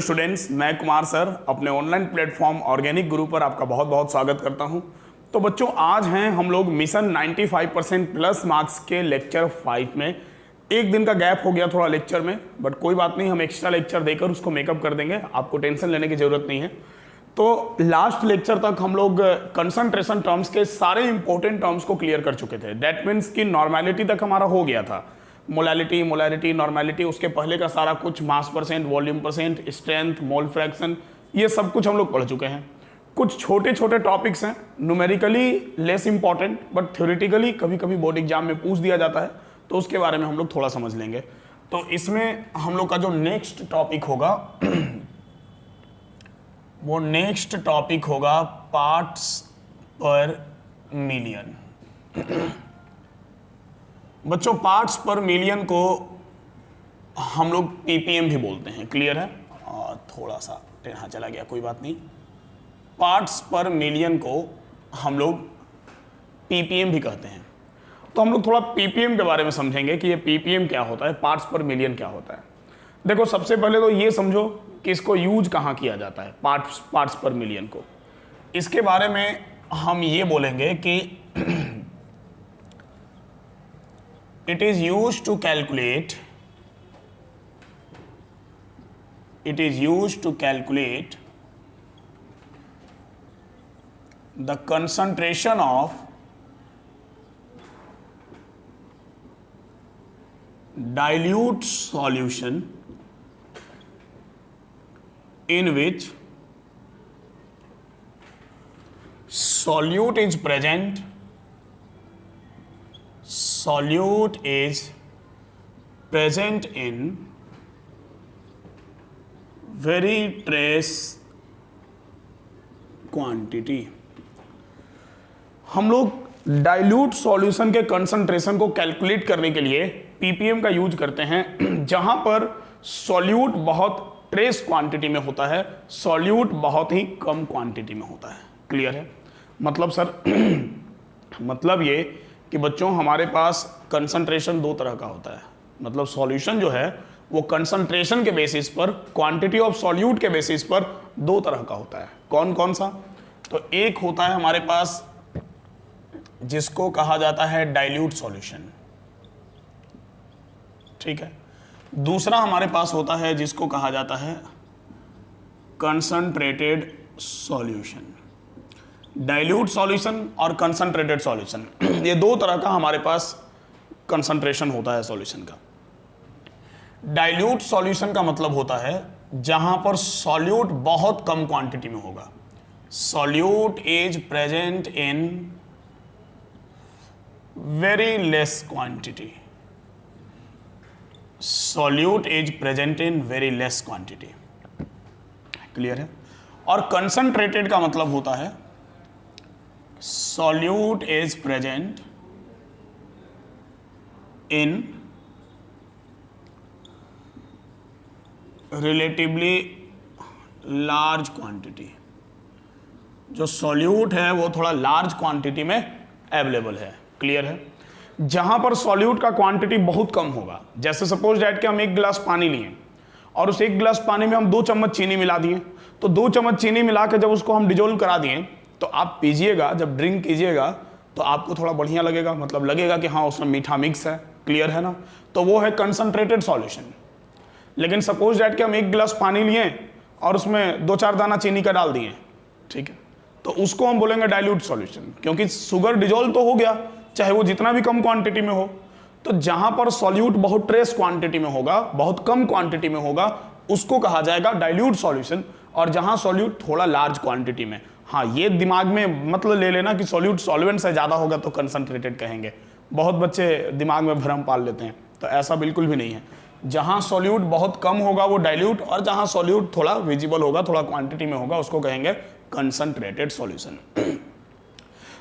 Students, मैं Kumar sir अपने online platform organic गुरु पर आपका बहुत बहुत स्वागत करता हूं। तो बच्चों, आज हैं हम लोग मिशन 95% प्लस मार्क्स के लेक्चर 5 में। एक दिन का गैप हो गया थोड़ा लेक्चर में, बट कोई बात नहीं, हम एक्स्ट्रा लेक्चर देकर उसको मेकअप कर देंगे, आपको टेंशन लेने की जरूरत नहीं है। तो लास्ट लेक्चर तक हम लोग कंसंट्रेशन टर्म्स के सारे इंपॉर्टेंट टर्म्स को क्लियर कर चुके थे। दैट मीन्स कि नॉर्मेलिटी तक हमारा हो गया था। मोलैलिटी, मोलैरिटी, नॉर्मेलिटी, उसके पहले का सारा कुछ, मास percent, volume percent, strength, mole fraction, ये सब कुछ हम लोग पढ़ चुके हैं। कुछ छोटे छोटे टॉपिक्स हैं, numerically less important but theoretically कभी कभी बोर्ड एग्जाम में पूछ दिया जाता है, तो उसके बारे में हम लोग थोड़ा समझ लेंगे। तो इसमें हम लोग का जो नेक्स्ट टॉपिक होगा वो नेक्स्ट टॉपिक होगा पार्ट्स पर मिलियन। बच्चों, पार्ट्स पर मिलियन को हम लोग पीपीएम भी बोलते हैं, क्लियर है? और थोड़ा सा टेढ़ा चला गया, कोई बात नहीं। पार्ट्स पर मिलियन को हम लोग पीपीएम भी कहते हैं। तो हम लोग थोड़ा पीपीएम के बारे में समझेंगे कि ये पीपीएम क्या होता है, पार्ट्स पर मिलियन क्या होता है। देखो, सबसे पहले तो ये समझो कि इसको यूज कहाँ किया जाता है, पार्ट्स पर मिलियन को। इसके बारे में हम ये बोलेंगे कि it is used to calculate the concentration of dilute solution in which solute is present. Solute is present in very trace quantity. हम लोग डाइल्यूट सॉल्यूशन के कंसंट्रेशन को कैलकुलेट करने के लिए पीपीएम का यूज करते हैं, जहां पर सॉल्यूट बहुत ट्रेस क्वांटिटी में होता है, सॉल्यूट बहुत ही कम क्वांटिटी में होता है। क्लियर है? मतलब सर मतलब ये कि बच्चों, हमारे पास कंसंट्रेशन दो तरह का होता है। मतलब सॉल्यूशन जो है वो कंसंट्रेशन के बेसिस पर, क्वांटिटी ऑफ सॉल्यूट के बेसिस पर दो तरह का होता है। कौन कौन सा? तो एक होता है हमारे पास जिसको कहा जाता है डाइल्यूट सॉल्यूशन, ठीक है। दूसरा हमारे पास होता है जिसको कहा जाता है कंसंट्रेटेड सॉल्यूशन। डाइल्यूट सॉल्यूशन और कंसंट्रेटेड सॉल्यूशन, ये दो तरह का हमारे पास कंसंट्रेशन होता है सॉल्यूशन का। डाइल्यूट सॉल्यूशन का मतलब होता है जहां पर सॉल्यूट बहुत कम क्वांटिटी में होगा। Solute is present in very less quantity. Solute is present in very less quantity. Clear है? और कंसंट्रेटेड का मतलब होता है solute is present in relatively large quantity। जो सॉल्यूट है वो थोड़ा लार्ज क्वांटिटी में अवेलेबल है। क्लियर है? जहां पर सॉल्यूट का क्वांटिटी बहुत कम होगा, जैसे सपोज दैट कि हम एक गिलास पानी लिए और उस एक गिलास पानी में हम 2 चम्मच चीनी मिला दिए, तो 2 चम्मच चीनी मिला के जब उसको हम डिजोल्व करा दिए, तो आप पीजिएगा, जब ड्रिंक कीजिएगा तो आपको थोड़ा बढ़िया लगेगा, मतलब लगेगा कि हाँ उसमें मीठा मिक्स है। क्लियर है ना? तो वो है कंसंट्रेटेड सॉल्यूशन। लेकिन सपोज दैट कि हम एक गिलास पानी लिए और उसमें 2-4 दाना चीनी का डाल दिए, ठीक है, तो उसको हम बोलेंगे डाइल्यूट सॉल्यूशन, क्योंकि शुगर डिजोल्व तो हो गया, चाहे वो जितना भी कम क्वांटिटी में हो। तो जहां पर सॉल्यूट बहुत ट्रेस क्वांटिटी में होगा, बहुत कम क्वांटिटी में होगा, उसको कहा जाएगा डाइल्यूट सॉल्यूशन। और जहां सॉल्यूट थोड़ा लार्ज क्वांटिटी में, हाँ ये दिमाग में मतलब ले लेना कि सॉल्यूट सॉल्वेंट से ज़्यादा होगा तो कंसंट्रेटेड कहेंगे। बहुत बच्चे दिमाग में भ्रम पाल लेते हैं, तो ऐसा बिल्कुल भी नहीं है। जहाँ सॉल्यूट बहुत कम होगा वो डाइल्यूट, और जहाँ सॉल्यूट थोड़ा विजिबल होगा, थोड़ा क्वांटिटी में होगा, उसको कहेंगे कंसंट्रेटेड सॉल्यूशन।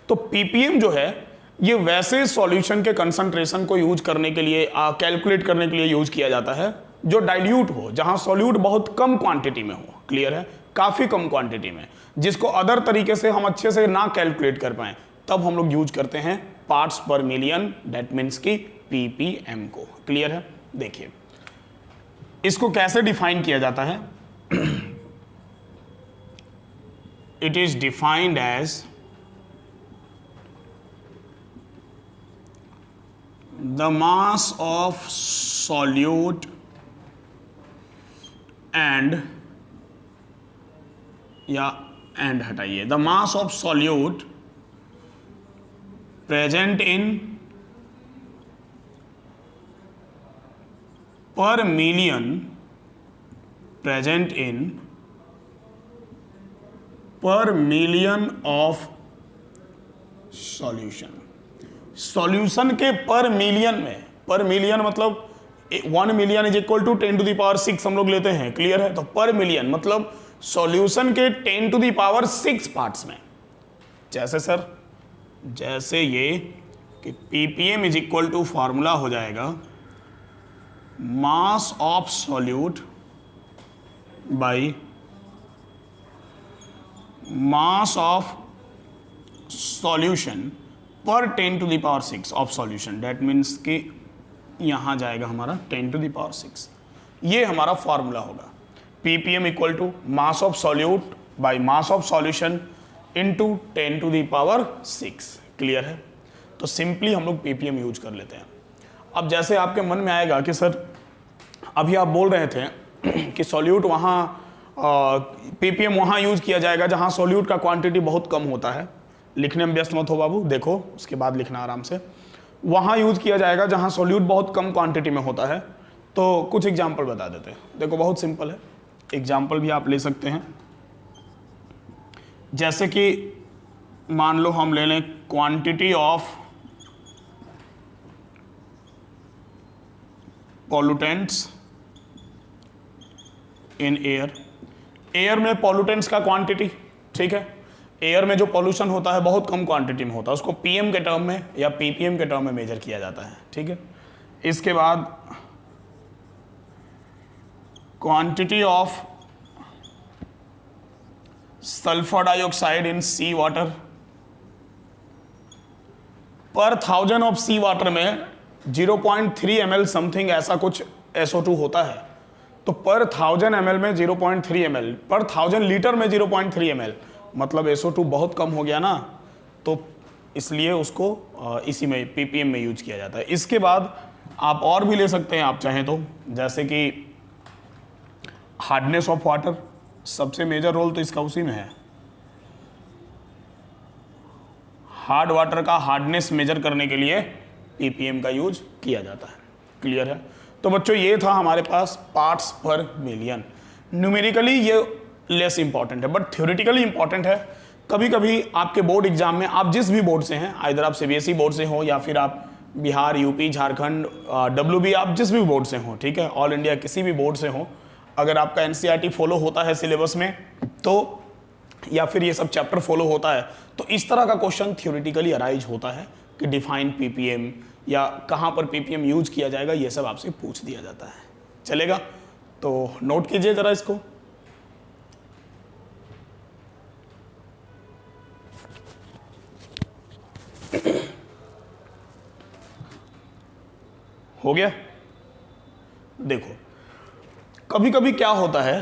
तो पीपीएम जो है ये वैसे सॉल्यूशन के कंसंट्रेशन को यूज करने के लिए, कैलकुलेट करने के लिए यूज किया जाता है जो डाइल्यूट हो, जहाँ सॉल्यूट बहुत कम क्वांटिटी में हो। क्लियर है? काफ़ी कम क्वांटिटी में, जिसको अदर तरीके से हम अच्छे से ना कैलकुलेट कर पाएं, तब हम लोग यूज करते हैं पार्ट्स पर मिलियन, दैट मीन्स की पीपीएम को। क्लियर है? देखिए इसको कैसे डिफाइन किया जाता है। it is defined as the mass of solute and या एंड हटाइए, the mass of solute present in पर मिलियन ऑफ सॉल्यूशन। सॉल्यूशन के पर मिलियन में, पर मिलियन मतलब 1 million is equal to 10 to the power 6 हम लोग लेते हैं, क्लियर है। तो पर मिलियन मतलब सॉल्यूशन के 10 टू द पावर 6 पार्ट्स में। जैसे सर, जैसे ये कि ppm is equal to formula हो जाएगा mass of solute by mass of solution पर 10 to the power 6 of solution. That means कि यहां जाएगा हमारा 10 टू द पावर 6। ये हमारा फॉर्मूला होगा ppm equal to mass of solute by mass of solution into 10 to the power 6। Clear है। तो सिंपली हम लोग ppm यूज कर लेते हैं। अब जैसे आपके मन में आएगा कि सर अभी आप बोल रहे थे कि सॉल्यूट वहाँ ppm वहाँ यूज किया जाएगा जहाँ सॉल्यूट का क्वांटिटी बहुत कम होता है। लिखने में व्यस्त मत हो बाबू, देखो उसके बाद लिखना आराम से। वहाँ यूज किया जाएगा जहाँ सॉल्यूट बहुत कम क्वांटिटी में होता है। तो कुछ एग्जाम्पल बता देते हैं। देखो बहुत सिंपल है, एग्जाम्पल भी आप ले सकते हैं। जैसे कि मान लो हम ले लें quantity of pollutants in air. Air में पॉल्यूटेंट्स का क्वांटिटी, ठीक है। एयर में जो पॉल्यूशन होता है बहुत कम क्वांटिटी में होता है, उसको pm के टर्म में या ppm के टर्म में मेजर किया जाता है, ठीक है। इसके बाद quantity of sulphur dioxide in sea water. पर 1000 ऑफ सी वाटर में 0.3 ml समथिंग ऐसा कुछ SO2 होता है। तो पर 1000 ml में 0.3 ml, पर 1000 लीटर में 0.3 ml, मतलब SO2 बहुत कम हो गया ना। तो इसलिए उसको इसी में ppm में यूज किया जाता है। इसके बाद आप और भी ले सकते हैं आप चाहें तो, जैसे कि हार्डनेस ऑफ वाटर, सबसे मेजर रोल तो इसका उसी में है। हार्ड वाटर का हार्डनेस मेजर करने के लिए ppm का यूज किया जाता है। क्लियर है। तो बच्चों ये था हमारे पास पार्ट्स पर मिलियन। न्यूमेरिकली ये लेस इंपॉर्टेंट है बट थ्योरेटिकली इंपॉर्टेंट है। कभी कभी आपके बोर्ड एग्जाम में, आप जिस भी बोर्ड से हैं, आइदर आप सीबीएसई बोर्ड से हो या फिर आप बिहार, यूपी, झारखंड, WB, आप जिस भी बोर्ड से हो, ठीक है, ऑल इंडिया किसी भी बोर्ड से हो, अगर आपका एनसीईआरटी फॉलो होता है सिलेबस में तो, या फिर ये सब चैप्टर फॉलो होता है, तो इस तरह का क्वेश्चन थ्योरेटिकली अराइज होता है कि डिफाइन ppm या कहाँ पर ppm यूज किया जाएगा, ये सब आपसे पूछ दिया जाता है। चलेगा, तो नोट कीजिए जरा इसको। हो गया। देखो कभी कभी क्या होता है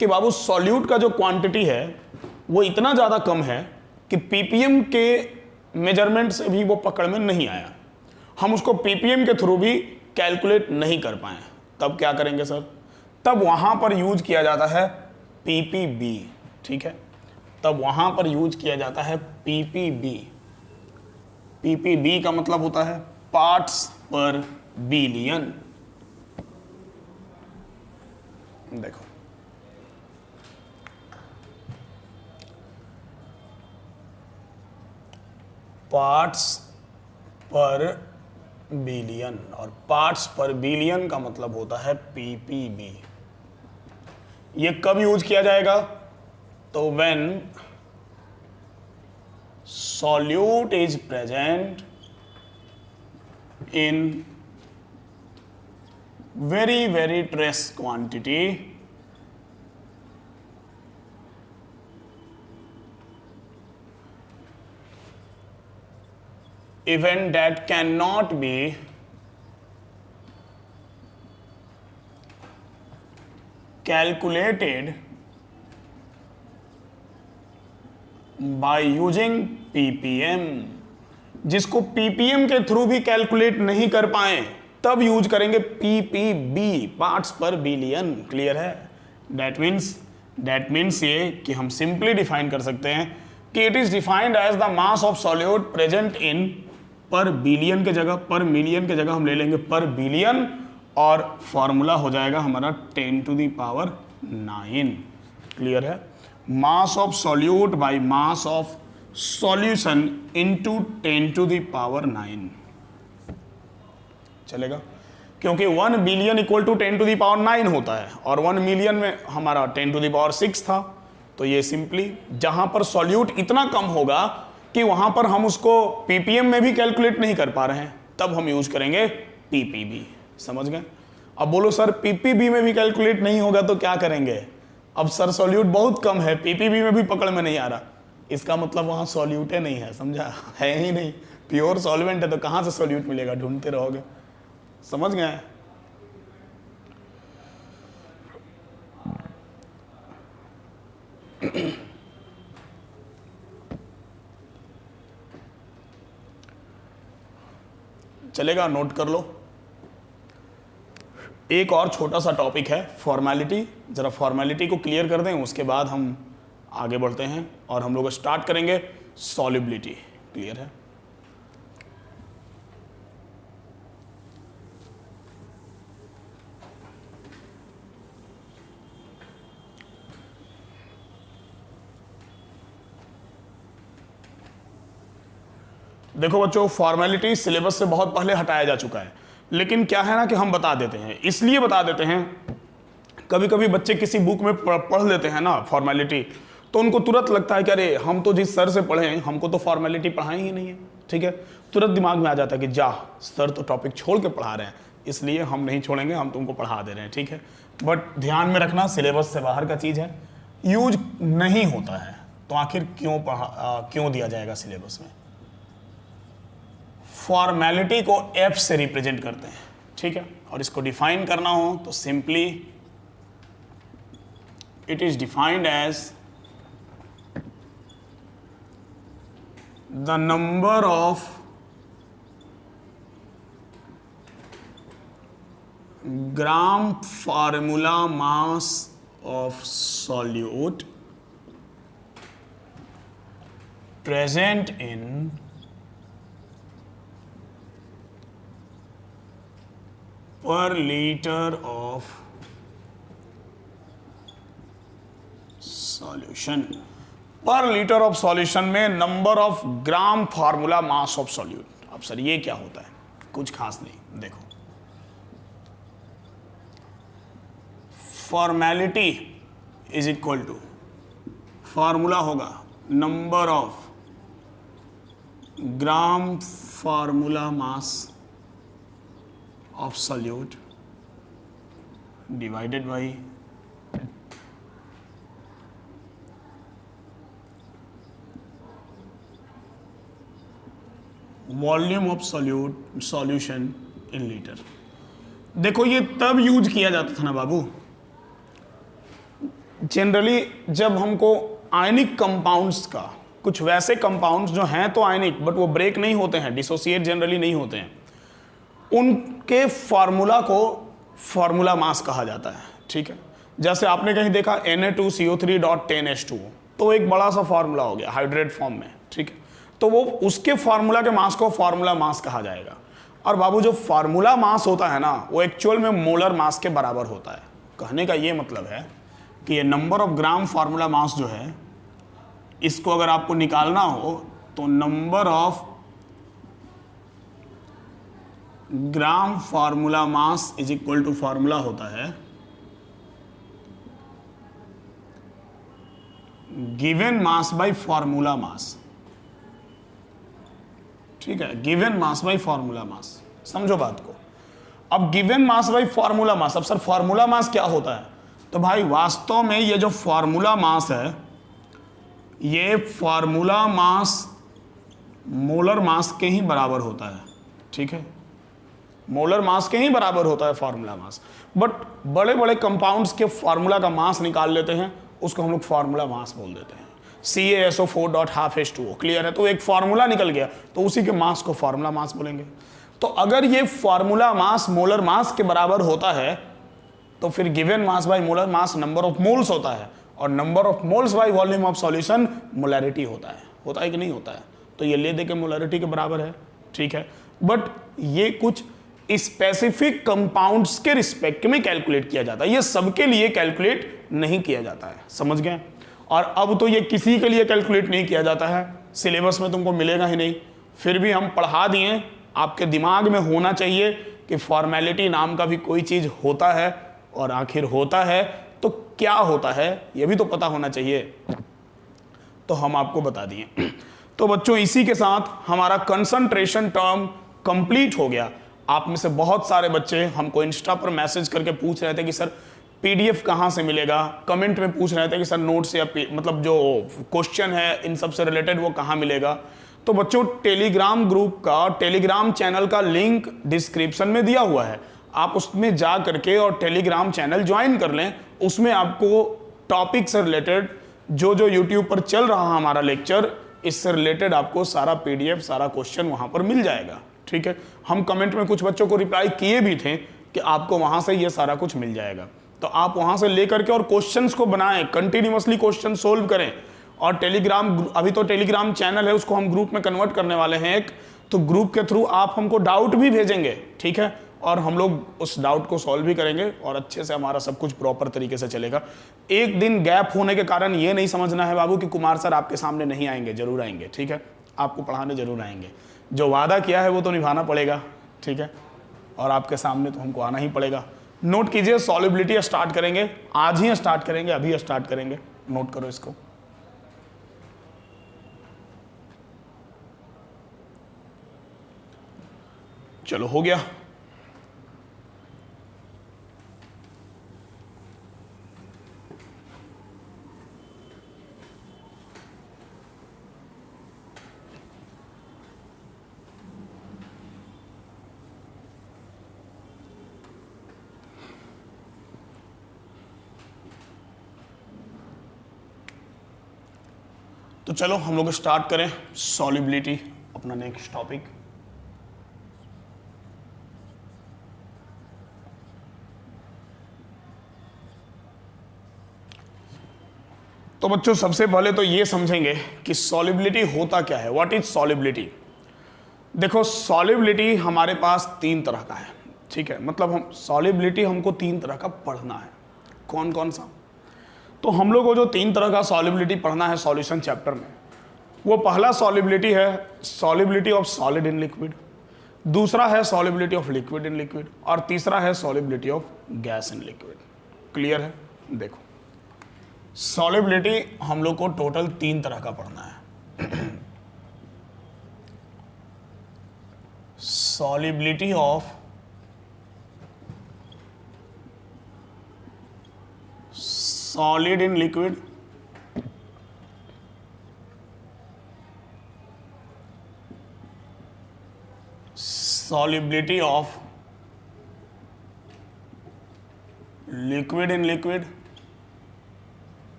कि बाबू सॉल्यूट का जो क्वांटिटी है वो इतना ज़्यादा कम है कि ppm के मेजरमेंट से भी वो पकड़ में नहीं आया, हम उसको ppm के थ्रू भी कैलकुलेट नहीं कर पाए। तब क्या करेंगे सर? तब वहाँ पर यूज किया जाता है ppb, ठीक है। तब वहाँ पर यूज किया जाता है ppb। ppb का मतलब होता है पार्ट्स पर बिलियन। देखो पार्ट्स पर बिलियन, और पार्ट्स पर बिलियन का मतलब होता है ppb। ये कब यूज किया जाएगा? तो when solute is present in very trace quantity event that cannot be calculated by using PPM. जिसको पीपीएम के थ्रू भी कैलकुलेट नहीं कर पाए तब यूज करेंगे PPB, parts per billion. Clear है? दैट मीन्स ये कि हम सिंपली डिफाइन कर सकते हैं कि it is defined as the mass of solute present in, per billion के जगह, पर मिलियन के जगह हम ले लेंगे पर बिलियन, और फॉर्मूला हो जाएगा हमारा 10⁹। क्लियर है? मास of solute by mass of solution into 10⁹। चलेगा? क्योंकि 1 बिलियन इक्वल टू 10⁹ होता है और 1 मिलियन में हमारा 10⁶ था। तो ये सिंपली जहां पर सॉल्यूट इतना कम होगा कि वहां पर हम उसको पीपीएम में भी कैलकुलेट नहीं कर पा रहे हैं, तब हम यूज करेंगे पीपीबी। समझ गए? अब बोलो सर पीपीबी में भी कैलकुलेट नहीं होगा तो क्या करेंगे? अब सर सॉल्यूट बहुत कम है, पीपीबी में भी पकड़ में नहीं आ रहा, इसका मतलब वहां सॉल्यूट नहीं है। समझा? है ही नहीं, प्योर सॉल्वेंट है तो कहां से सॉल्यूट मिलेगा? ढूंढते रहोगे। समझ गए? चलेगा? नोट कर लो। एक और छोटा सा टॉपिक है फॉर्मेलिटी, जरा फॉर्मेलिटी को क्लियर कर दें, उसके बाद हम आगे बढ़ते हैं और हम लोग स्टार्ट करेंगे सॉल्युबिलिटी। क्लियर है? देखो बच्चों, फॉर्मेलिटी सिलेबस से बहुत पहले हटाया जा चुका है, लेकिन क्या है ना कि हम बता देते हैं, इसलिए बता देते हैं। कभी कभी बच्चे किसी बुक में पढ़ लेते हैं ना फॉर्मेलिटी, तो उनको तुरंत लगता है कि अरे हम तो जिस सर से पढ़े हैं हमको तो फॉर्मेलिटी पढ़ाई ही नहीं है। ठीक है? तुरंत दिमाग में आ जाता है कि जा, सर तो टॉपिक छोड़ के पढ़ा रहे हैं, इसलिए हम नहीं छोड़ेंगे, हम तुमको पढ़ा दे रहे हैं। ठीक है? बट ध्यान में रखना, सिलेबस से बाहर का चीज़ है, यूज नहीं होता है, तो आखिर क्यों दिया जाएगा सिलेबस में? फॉर्मेलिटी को एफ से रिप्रेजेंट करते हैं। ठीक है? और इसको डिफाइन करना हो तो simply it is defined as the number of gram formula mass of solute present in per liter of solution। Per litre of solution में number of gram formula mass of solute. अब sir ये क्या होता है? कुछ खास नहीं। देखो, formality is equal to, formula होगा number of gram formula mass of solute divided by volume of solution in litre. देखो ये तब यूज किया जाता था ना बाबू, जनरली जब हमको आयनिक कंपाउंड्स का, कुछ वैसे कंपाउंड्स जो हैं तो आयनिक बट वो ब्रेक नहीं होते हैं, डिसोसिएट जनरली नहीं होते हैं, उनके फार्मूला को फार्मूला मास कहा जाता है। ठीक है? जैसे आपने कहीं देखा Na2CO3.10H2, तो एक बड़ा सा फार्मूला हो गया हाइड्रेट फॉर्म में। ठीक है? तो वो उसके फार्मूला के मास को फार्मूला मास कहा जाएगा। और बाबू जो फार्मूला मास होता है ना, वो एक्चुअल में मोलर मास के बराबर होता है। कहने का ये मतलब है कि ये number of gram formula mass जो है, इसको अगर आपको निकालना हो तो number of gram formula mass is equal to formula होता है given mass by formula mass. ठीक है? Given mass by formula mass. समझो बात को। अब given mass by formula mass, अब सर फार्मूला मास क्या होता है? तो भाई वास्तव में ये जो फार्मूला मास है, ये फार्मूला मास मोलर मास के ही बराबर होता है। ठीक है? मोलर मास के ही बराबर होता है फार्मूला मास। बट बड़े बड़े कंपाउंड्स के फार्मूला का मास निकाल लेते हैं, उसको हम लोग फार्मूला मास बोल देते हैं। CaSO4.12H2O, क्लियर है? तो एक फार्मूला निकल गया तो उसी के मास को फार्मूला मास बोलेंगे। तो अगर ये फार्मूला मास मोलर मास के बराबर होता है तो फिर given mass by molar mass number of moles होता है, और number of moles by volume of solution molarity होता है कि नहीं होता है? तो ये ले दे के मोलैरिटी के बराबर है, ठीक है। बट ये कुछ स्पेसिफिक कंपाउंड्स के रिस्पेक्ट में कैलकुलेट किया जाता है, ये सबके लिए कैलकुलेट नहीं किया जाता है, समझ गए? और अब तो ये किसी के लिए कैलकुलेट नहीं किया जाता है, सिलेबस में तुमको मिलेगा ही नहीं, फिर भी हम पढ़ा दिए। आपके दिमाग में होना चाहिए कि फॉर्मेलिटी नाम का भी कोई चीज होता है, और आखिर होता है तो क्या होता है ये भी तो पता होना चाहिए, तो हम आपको बता दिए। तो बच्चों इसी के साथ हमारा कंसंट्रेशन टर्म कंप्लीट हो गया। आप में से बहुत सारे बच्चे हमको इंस्टा पर मैसेज करके पूछ रहे थे कि सर PDF कहाँ से मिलेगा, कमेंट में पूछ रहे थे कि सर नोट्स या मतलब जो क्वेश्चन है इन सब से रिलेटेड वो कहाँ मिलेगा। तो बच्चों टेलीग्राम ग्रुप का, टेलीग्राम चैनल का लिंक डिस्क्रिप्शन में दिया हुआ है, आप उसमें जा करके और टेलीग्राम चैनल ज्वाइन कर लें। उसमें आपको टॉपिक से रिलेटेड जो जो यूट्यूब पर चल रहा है हमारा लेक्चर, इससे रिलेटेड आपको सारा PDF, सारा क्वेश्चन वहाँ पर मिल जाएगा, ठीक है। हम कमेंट में कुछ बच्चों को रिप्लाई किए भी थे कि आपको वहाँ से ये सारा कुछ मिल जाएगा, तो आप वहाँ से लेकर के और क्वेश्चंस को बनाएं, कंटिन्यूअसली क्वेश्चन सोल्व करें। और टेलीग्राम, अभी तो टेलीग्राम चैनल है उसको हम ग्रुप में कन्वर्ट करने वाले हैं एक, तो ग्रुप के थ्रू आप हमको डाउट भी भेजेंगे, ठीक है, और हम लोग उस डाउट को सॉल्व भी करेंगे और अच्छे से हमारा सब कुछ प्रॉपर तरीके से चलेगा। एक दिन गैप होने के कारण ये नहीं समझना है बाबू कि कुमार सर आपके सामने नहीं आएंगे, जरूर आएंगे, ठीक है, आपको पढ़ाने जरूर आएंगे। जो वादा किया है वो तो निभाना पड़ेगा, ठीक है, और आपके सामने तो हमको आना ही पड़ेगा। नोट कीजिए, सॉल्युबिलिटी स्टार्ट करेंगे, आज ही स्टार्ट करेंगे, अभी स्टार्ट करेंगे, नोट करो इसको। चलो हो गया। तो चलो हम लोग स्टार्ट करें सॉल्युबिलिटी, अपना नेक्स्ट टॉपिक। तो बच्चों सबसे पहले तो ये समझेंगे कि सॉल्युबिलिटी होता क्या है, व्हाट इज सॉल्युबिलिटी। देखो सॉल्युबिलिटी हमारे पास 3 तरह का है, ठीक है, मतलब हम सॉल्युबिलिटी हमको 3 तरह का पढ़ना है। कौन कौन सा? तो हम लोग को जो 3 तरह का सॉल्युबिलिटी पढ़ना है सॉल्यूशन चैप्टर में, वो पहला सॉल्युबिलिटी है solubility of solid in liquid, दूसरा है solubility of liquid in liquid, और तीसरा है solubility of gas in liquid. Clear है? देखो सॉल्युबिलिटी हम लोग को टोटल 3 तरह का पढ़ना है। Solubility of solid in liquid, solubility of liquid in liquid,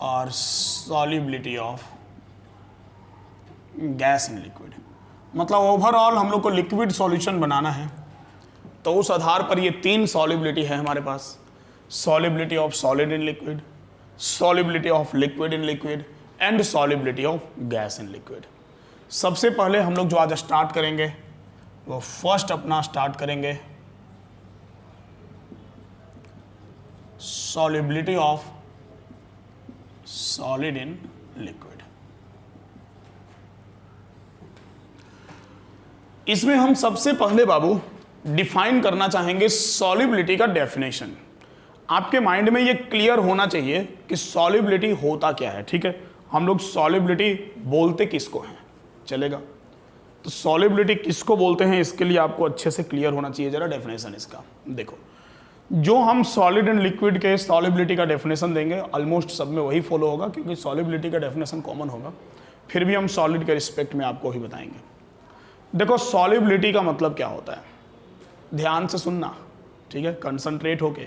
और solubility of gas in liquid. मतलब ओवरऑल हम लोग को लिक्विड सॉल्यूशन बनाना है, तो उस आधार पर ये 3 सॉल्युबिलिटी है हमारे पास, solubility of solid in liquid, solubility of liquid in liquid and solubility of gas in liquid. सबसे पहले हम लोग जो आज स्टार्ट करेंगे वो फर्स्ट अपना स्टार्ट करेंगे solubility of solid in liquid. इसमें हम सबसे पहले बाबू डिफाइन करना चाहेंगे सॉल्युबिलिटी का डेफिनेशन। आपके माइंड में ये क्लियर होना चाहिए कि सॉल्युबिलिटी होता क्या है, ठीक है। हम लोग सॉल्युबिलिटी बोलते किसको हैं, चलेगा। तो सॉल्युबिलिटी किसको बोलते हैं इसके लिए आपको अच्छे से क्लियर होना चाहिए जरा डेफिनेशन इसका। देखो जो हम सॉलिड एंड लिक्विड के सॉल्युबिलिटी का डेफिनेशन देंगे ऑलमोस्ट सब में वही फॉलो होगा, क्योंकि सॉल्युबिलिटी का डेफिनेशन कॉमन होगा, फिर भी हम सॉलिड के रिस्पेक्ट में आपको ही बताएंगे। देखो सॉल्युबिलिटी का मतलब क्या होता है, ध्यान से सुनना, ठीक है, कंसंट्रेट होके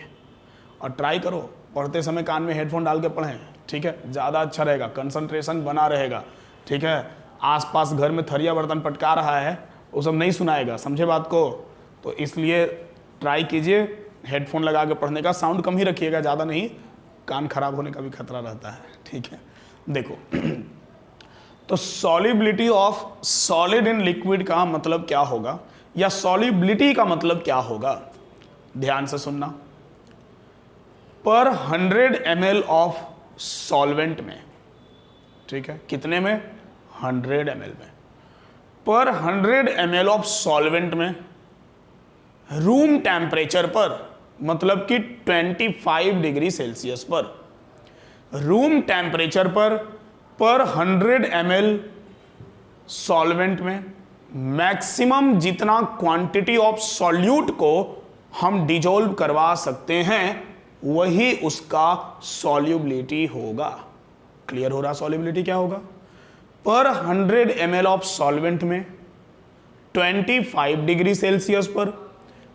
और ट्राई करो, पढ़ते समय कान में हेडफोन डाल के पढ़ें, ठीक है, ज़्यादा अच्छा रहेगा, कंसंट्रेशन बना रहेगा, ठीक है। आसपास घर में थरिया बर्तन पटका रहा है, वो सब नहीं सुनाएगा, समझे बात को। तो इसलिए ट्राई कीजिए हेडफोन लगा के पढ़ने का, साउंड कम ही रखिएगा, ज़्यादा नहीं, कान खराब होने का भी खतरा रहता है, ठीक है। देखो तो solubility of solid in liquid का मतलब क्या होगा, या सॉल्युबिलिटी का मतलब क्या होगा, ध्यान से सुनना। पर 100 ml ऑफ सॉल्वेंट में, ठीक है, कितने में, 100 ml में, पर 100 ml ऑफ सॉल्वेंट में रूम टेम्परेचर पर, मतलब कि 25 डिग्री सेल्सियस पर, रूम टेम्परेचर पर 100 ml सॉल्वेंट में मैक्सिमम जितना क्वांटिटी ऑफ सॉल्यूट को हम डिजोल्व करवा सकते हैं वही उसका सॉल्युबिलिटी होगा। क्लियर हो रहा सॉल्युबिलिटी क्या होगा। पर 100 ml ऑफ सॉल्वेंट में 25 डिग्री सेल्सियस पर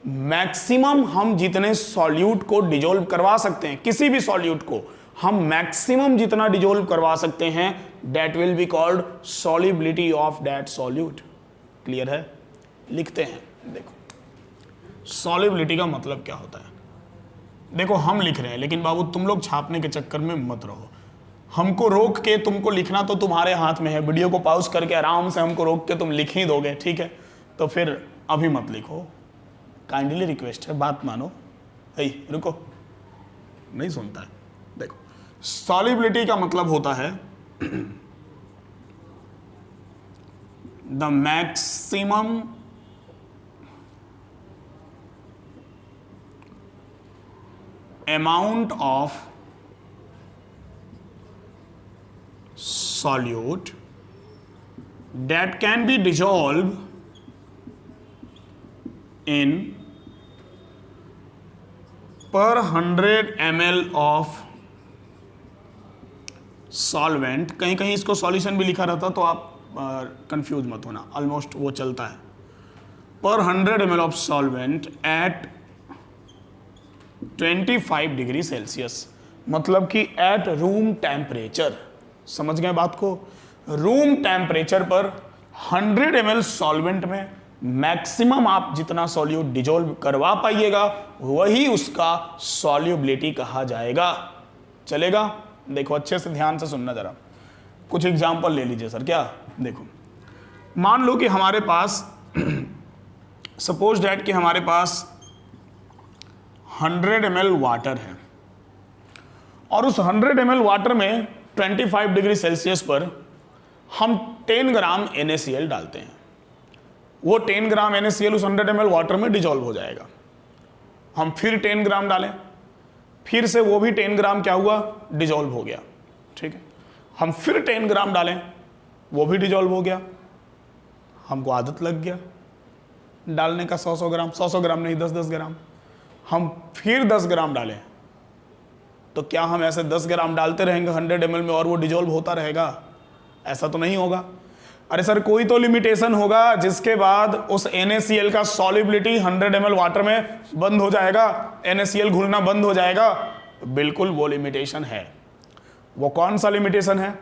मैक्सिमम हम जितने सॉल्यूट को डिजोल्व करवा सकते हैं, किसी भी सॉल्यूट को हम मैक्सिमम जितना डिजोल्व करवा सकते हैं, that will be called solubility of that solute. Clear है, लिखते हैं। देखो सॉल्युबिलिटी का मतलब क्या होता है। देखो हम लिख रहे हैं, लेकिन बाबू तुम लोग छापने के चक्कर में मत रहो, हमको रोक के तुमको लिखना तो तुम्हारे हाथ में है। वीडियो को पॉज करके आराम से हमको रोक के तुम लिख ही दोगे, ठीक है। तो फिर अभी मत लिखो, काइंडली रिक्वेस्ट है, बात मानो। हे रुको, नहीं सुनता है। देखो सॉल्युबिलिटी का मतलब होता है the maximum amount of solute that can be dissolved in per 100 ml of solvent। कहीं कहीं इसको सॉल्यूशन भी लिखा रहता तो आप कंफ्यूज मत होना, ऑलमोस्ट वो चलता है। पर 100 ml of solvent at 25 degree Celsius, मतलब कि एट रूम टेम्परेचर। समझ गए बात को। रूम टेम्परेचर पर 100 ml सॉल्वेंट में मैक्सिमम आप जितना सॉल्यूट डिजोल्व करवा पाइएगा वही उसका सॉल्युबिलिटी कहा जाएगा। चलेगा। देखो अच्छे से ध्यान से सुनना जरा, कुछ एग्जांपल ले लीजिए सर। क्या देखो, मान लो कि हमारे पास सपोज डैट कि हमारे पास 100 ml वाटर है और उस 100 ml वाटर में 25 डिग्री सेल्सियस पर हम 10 ग्राम NaCl डालते हैं। वो 10 ग्राम NaCl उस 100 ml वाटर में डिजोल्व हो जाएगा। हम फिर 10 ग्राम डालें, फिर से वो भी 10 ग्राम क्या हुआ, डिजोल्व हो गया, ठीक है। हम फिर 10 ग्राम डालें, वो भी डिजोल्व हो गया। हमको आदत लग गया डालने का 100-100 ग्राम, 100-100 ग्राम नहीं 10-10 ग्राम। हम फिर 10 ग्राम डालें तो क्या हम ऐसे 10 ग्राम डालते रहेंगे 100 ml में और वो डिजोल्व होता रहेगा? ऐसा तो नहीं होगा। अरे सर कोई तो लिमिटेशन होगा जिसके बाद उस NaCl का सॉल्युबिलिटी 100 ml वाटर में बंद हो जाएगा, NaCl घुलना बंद हो जाएगा। बिल्कुल वो लिमिटेशन है। वो कौन सा लिमिटेशन है?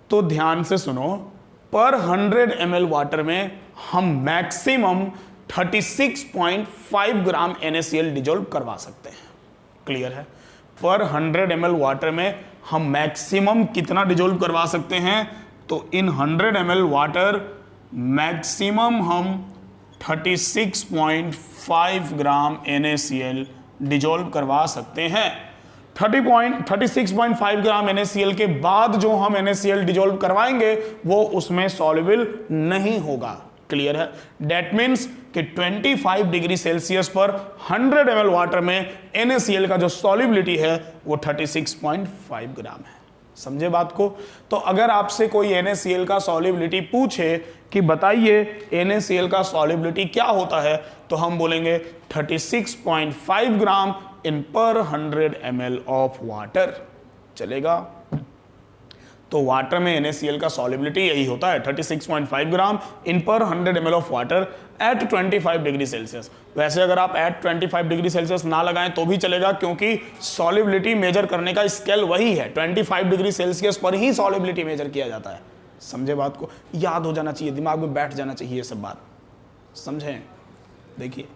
तो ध्यान से सुनो, पर 100 ml वाटर में हम मैक्सिमम 36.5 ग्राम NaCl डिजोल्व करवा सकते हैं। क्लियर है। पर 100 ml वाटर में हम मैक्सिमम कितना डिजोल्व करवा सकते हैं? तो इन 100 ml वाटर मैक्सिमम हम 36.5 ग्राम NaCl डिजोल्व करवा सकते हैं। 36.5 ग्राम NaCl के बाद जो हम NaCl डिजोल्व करवाएंगे वो उसमें सॉल्युबल नहीं होगा। क्लियर है। डेट मीन्स कि 25 डिग्री सेल्सियस पर 100 ml वाटर में NaCl का जो सॉल्युबिलिटी है वो 36.5 ग्राम है। समझे बात को। तो अगर आपसे कोई NaCl का सॉल्युबिलिटी पूछे कि बताइए NaCl का सॉल्युबिलिटी क्या होता है, तो हम बोलेंगे 36.5 ग्राम इन पर 100 ml ऑफ वाटर। चलेगा। तो वाटर में NaCl का सॉल्युबिलिटी यही होता है 36.5 ग्राम इन पर 100 ml of water at 25 degree Celsius. वैसे अगर आप एट 25 डिग्री सेल्सियस ना लगाएं तो भी चलेगा, क्योंकि सॉल्युबिलिटी मेजर करने का स्केल वही है, 25 डिग्री सेल्सियस पर ही सॉल्युबिलिटी मेजर किया जाता है। समझे बात को? याद हो जाना चाहिए, दिमाग में बैठ जाना चाहिए ये सब बात, समझें? देखिए,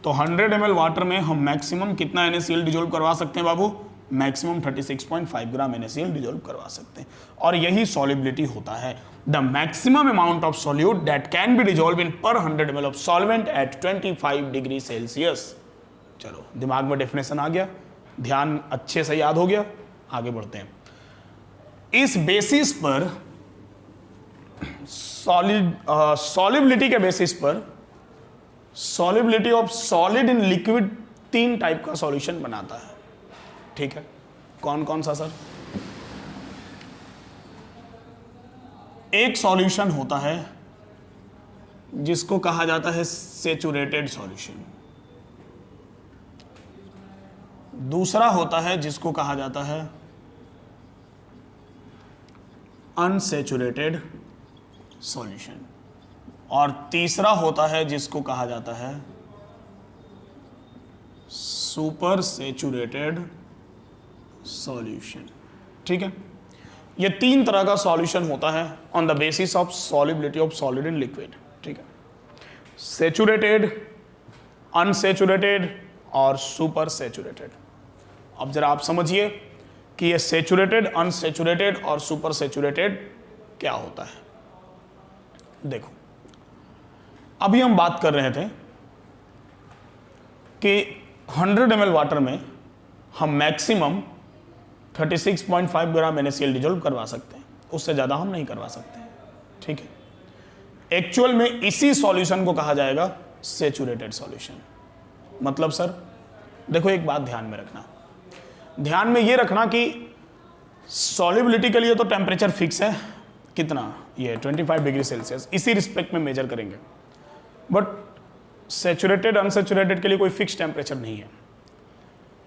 तो 100 ml वाटर में हम मैक्सिमम कितना NaCl डिजोल्व करवा सकते हैं बाबू? मैक्सिमम 36.5 ग्राम NaCl डिजोल्व करवा सकते हैं, और यही सॉल्युबिलिटी होता है। The maximum amount of solute that can be dissolve इन पर 100 ml of solvent eight 25 degree Celsius. चलो, दिमाग में डेफिनेशन आ गया, ध्यान अच्छे से याद हो गया, आगे बढ़ते हैं। इस बेसिस पर सॉल्युबिलिटी के बेसिस पर solubility of solid in liquid 3 type का सॉल्यूशन बनाता है। ठीक है, कौन कौन सा सर? एक सॉल्यूशन होता है जिसको कहा जाता है सैचुरेटेड सॉल्यूशन, दूसरा होता है जिसको कहा जाता है अनसैचुरेटेड सॉल्यूशन, और तीसरा होता है जिसको कहा जाता है सुपर सैचुरेटेड सॉल्यूशन। ठीक है, ये 3 तरह का सॉल्यूशन होता है on the basis of solubility of solid in liquid. ठीक है, सैचुरेटेड, अनसैचुरेटेड और सुपर सैचुरेटेड। अब जरा आप समझिए कि ये सैचुरेटेड, अनसैचुरेटेड और सुपर सैचुरेटेड क्या होता है। देखो, अभी हम बात कर रहे थे कि 100 ml वाटर में हम मैक्सिमम 36.5 ग्राम NaCl डिजोल्व करवा सकते हैं, उससे ज़्यादा हम नहीं करवा सकते। ठीक है, एक्चुअल में इसी सॉल्यूशन को कहा जाएगा सैचुरेटेड सॉल्यूशन। मतलब सर देखो, एक बात ध्यान में रखना, ध्यान में ये रखना कि सॉल्युबिलिटी के लिए तो टेम्परेचर फिक्स है, कितना? ये 25 डिग्री सेल्सियस, इसी रिस्पेक्ट में मेजर करेंगे। बट सैचुरेटेड, अनसैचुरेटेड के लिए कोई फिक्स टेम्परेचर नहीं है।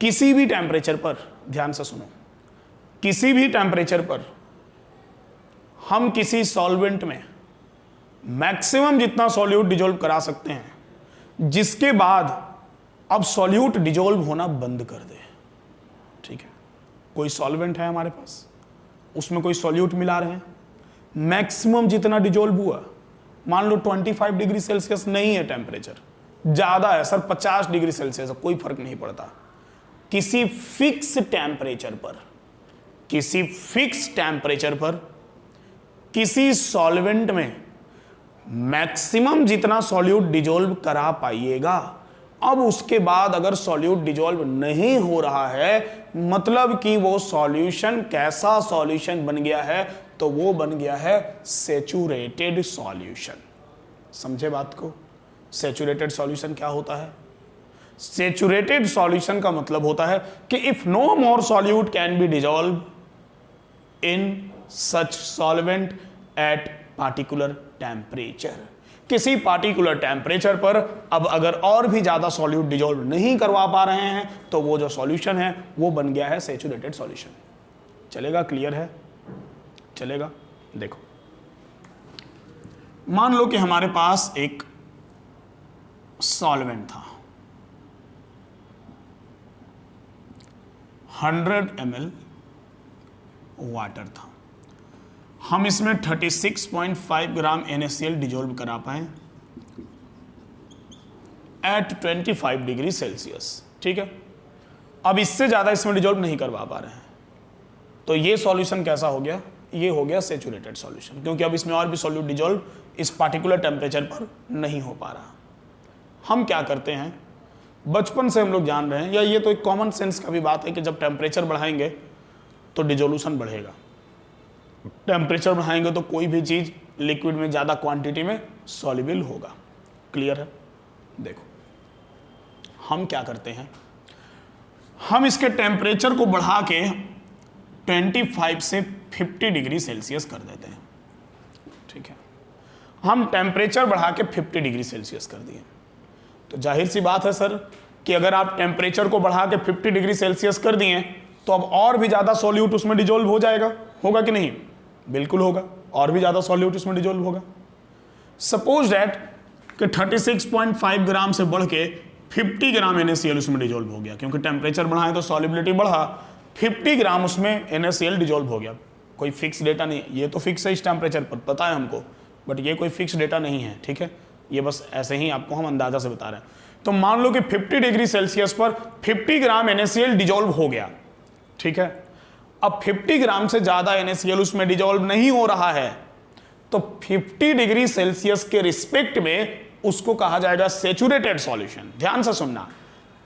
किसी भी टेम्परेचर पर, ध्यान से सुनो, किसी भी टेम्परेचर पर हम किसी सॉल्वेंट में मैक्सिमम जितना सॉल्यूट डिजोल्व करा सकते हैं, जिसके बाद अब सॉल्यूट डिजोल्व होना बंद कर दे। ठीक है, कोई सॉल्वेंट है हमारे पास, उसमें कोई सॉल्यूट मिला रहे हैं, मैक्सिमम जितना डिजोल्व हुआ, मान लो 25 डिग्री सेल्सियस नहीं है टेम्परेचर, ज्यादा है सर 50 डिग्री सेल्सियस, कोई फर्क नहीं पड़ता। किसी फिक्स टेम्परेचर पर, किसी फिक्स टेम्परेचर पर किसी सॉल्वेंट में मैक्सिमम जितना सॉल्यूट डिजोल्व करा पाइएगा, अब उसके बाद अगर सॉल्यूट डिजोल्व नहीं हो रहा है, मतलब कि वो सॉल्यूशन कैसा सॉल्यूशन बन गया है? तो वो बन गया है सैचुरेटेड सॉल्यूशन। समझे बात को? सैचुरेटेड सॉल्यूशन क्या होता है? सैचुरेटेड सॉल्यूशन का मतलब होता है कि if no more solute can be dissolve in such solvent at particular temperature, किसी पार्टिकुलर टेम्परेचर पर अब अगर और भी ज्यादा सॉल्यूट डिजोल्व नहीं करवा पा रहे हैं, तो वो जो सॉल्यूशन है वो बन गया है सैचुरेटेड सॉल्यूशन। चलेगा? क्लियर है? चलेगा? देखो, मान लो कि हमारे पास एक सॉल्वेंट था, 100 ml वाटर था, हम इसमें 36.5 ग्राम NaCl डिजोल्व करा पाए एट 25 डिग्री सेल्सियस। ठीक है, अब इससे ज्यादा इसमें डिजोल्व नहीं करवा पा रहे हैं, तो ये सॉल्यूशन कैसा हो गया? ये हो गया सैचुरेटेड सॉल्यूशन, क्योंकि अब इसमें और भी सॉल्यूट डिजोल्व इस पार्टिकुलर टेम्परेचर पर नहीं हो पा रहा। हम क्या करते हैं, बचपन से हम लोग जान रहे हैं, या ये तो एक कॉमन सेंस का भी बात है कि जब टेम्परेचर बढ़ाएंगे तो डिजोल्यूशन बढ़ेगा, टेम्परेचर बढ़ाएंगे तो कोई भी चीज लिक्विड में ज्यादा क्वांटिटी में सॉल्युबल होगा। क्लियर है? देखो, हम क्या करते हैं, हम इसके टेम्परेचर को बढ़ा के 25 से 50 डिग्री सेल्सियस कर देते हैं। ठीक है, हम टेम्परेचर बढ़ा के 50 डिग्री सेल्सियस कर दिए, तो जाहिर सी बात है सर कि अगर आप टेम्परेचर को बढ़ा के 50 डिग्री सेल्सियस कर दिए, तो अब और भी ज्यादा सॉल्यूट उसमें डिजोल्व हो जाएगा, होगा कि नहीं? बिल्कुल होगा, और भी ज़्यादा सॉल्यूट इसमें डिजोल्व होगा। सपोज डैट कि 36.5 ग्राम से बढ़ के 50 ग्राम NaCl उसमें डिजोल्व हो गया, क्योंकि टेम्परेचर बढ़ाएं तो सॉलिबिलिटी बढ़ा, 50 ग्राम उसमें NaCl डिजोल्व हो गया। कोई फिक्स डेटा नहीं, ये तो फिक्स है इस टेम्परेचर पर, पता है हमको, बट ये कोई फिक्स डेटा नहीं है, ठीक है, ये बस ऐसे ही आपको हम अंदाजा से बता रहे हैं। तो मान लो कि 50 डिग्री सेल्सियस पर 50 ग्राम NaCl डिजोल्व हो गया, ठीक है। अब 50 ग्राम से ज्यादा NaCl उसमें डिजोल्व नहीं हो रहा है, तो 50 डिग्री सेल्सियस के रिस्पेक्ट में उसको कहा जाएगा सेचुरेटेड सॉल्यूशन। ध्यान से सुनना,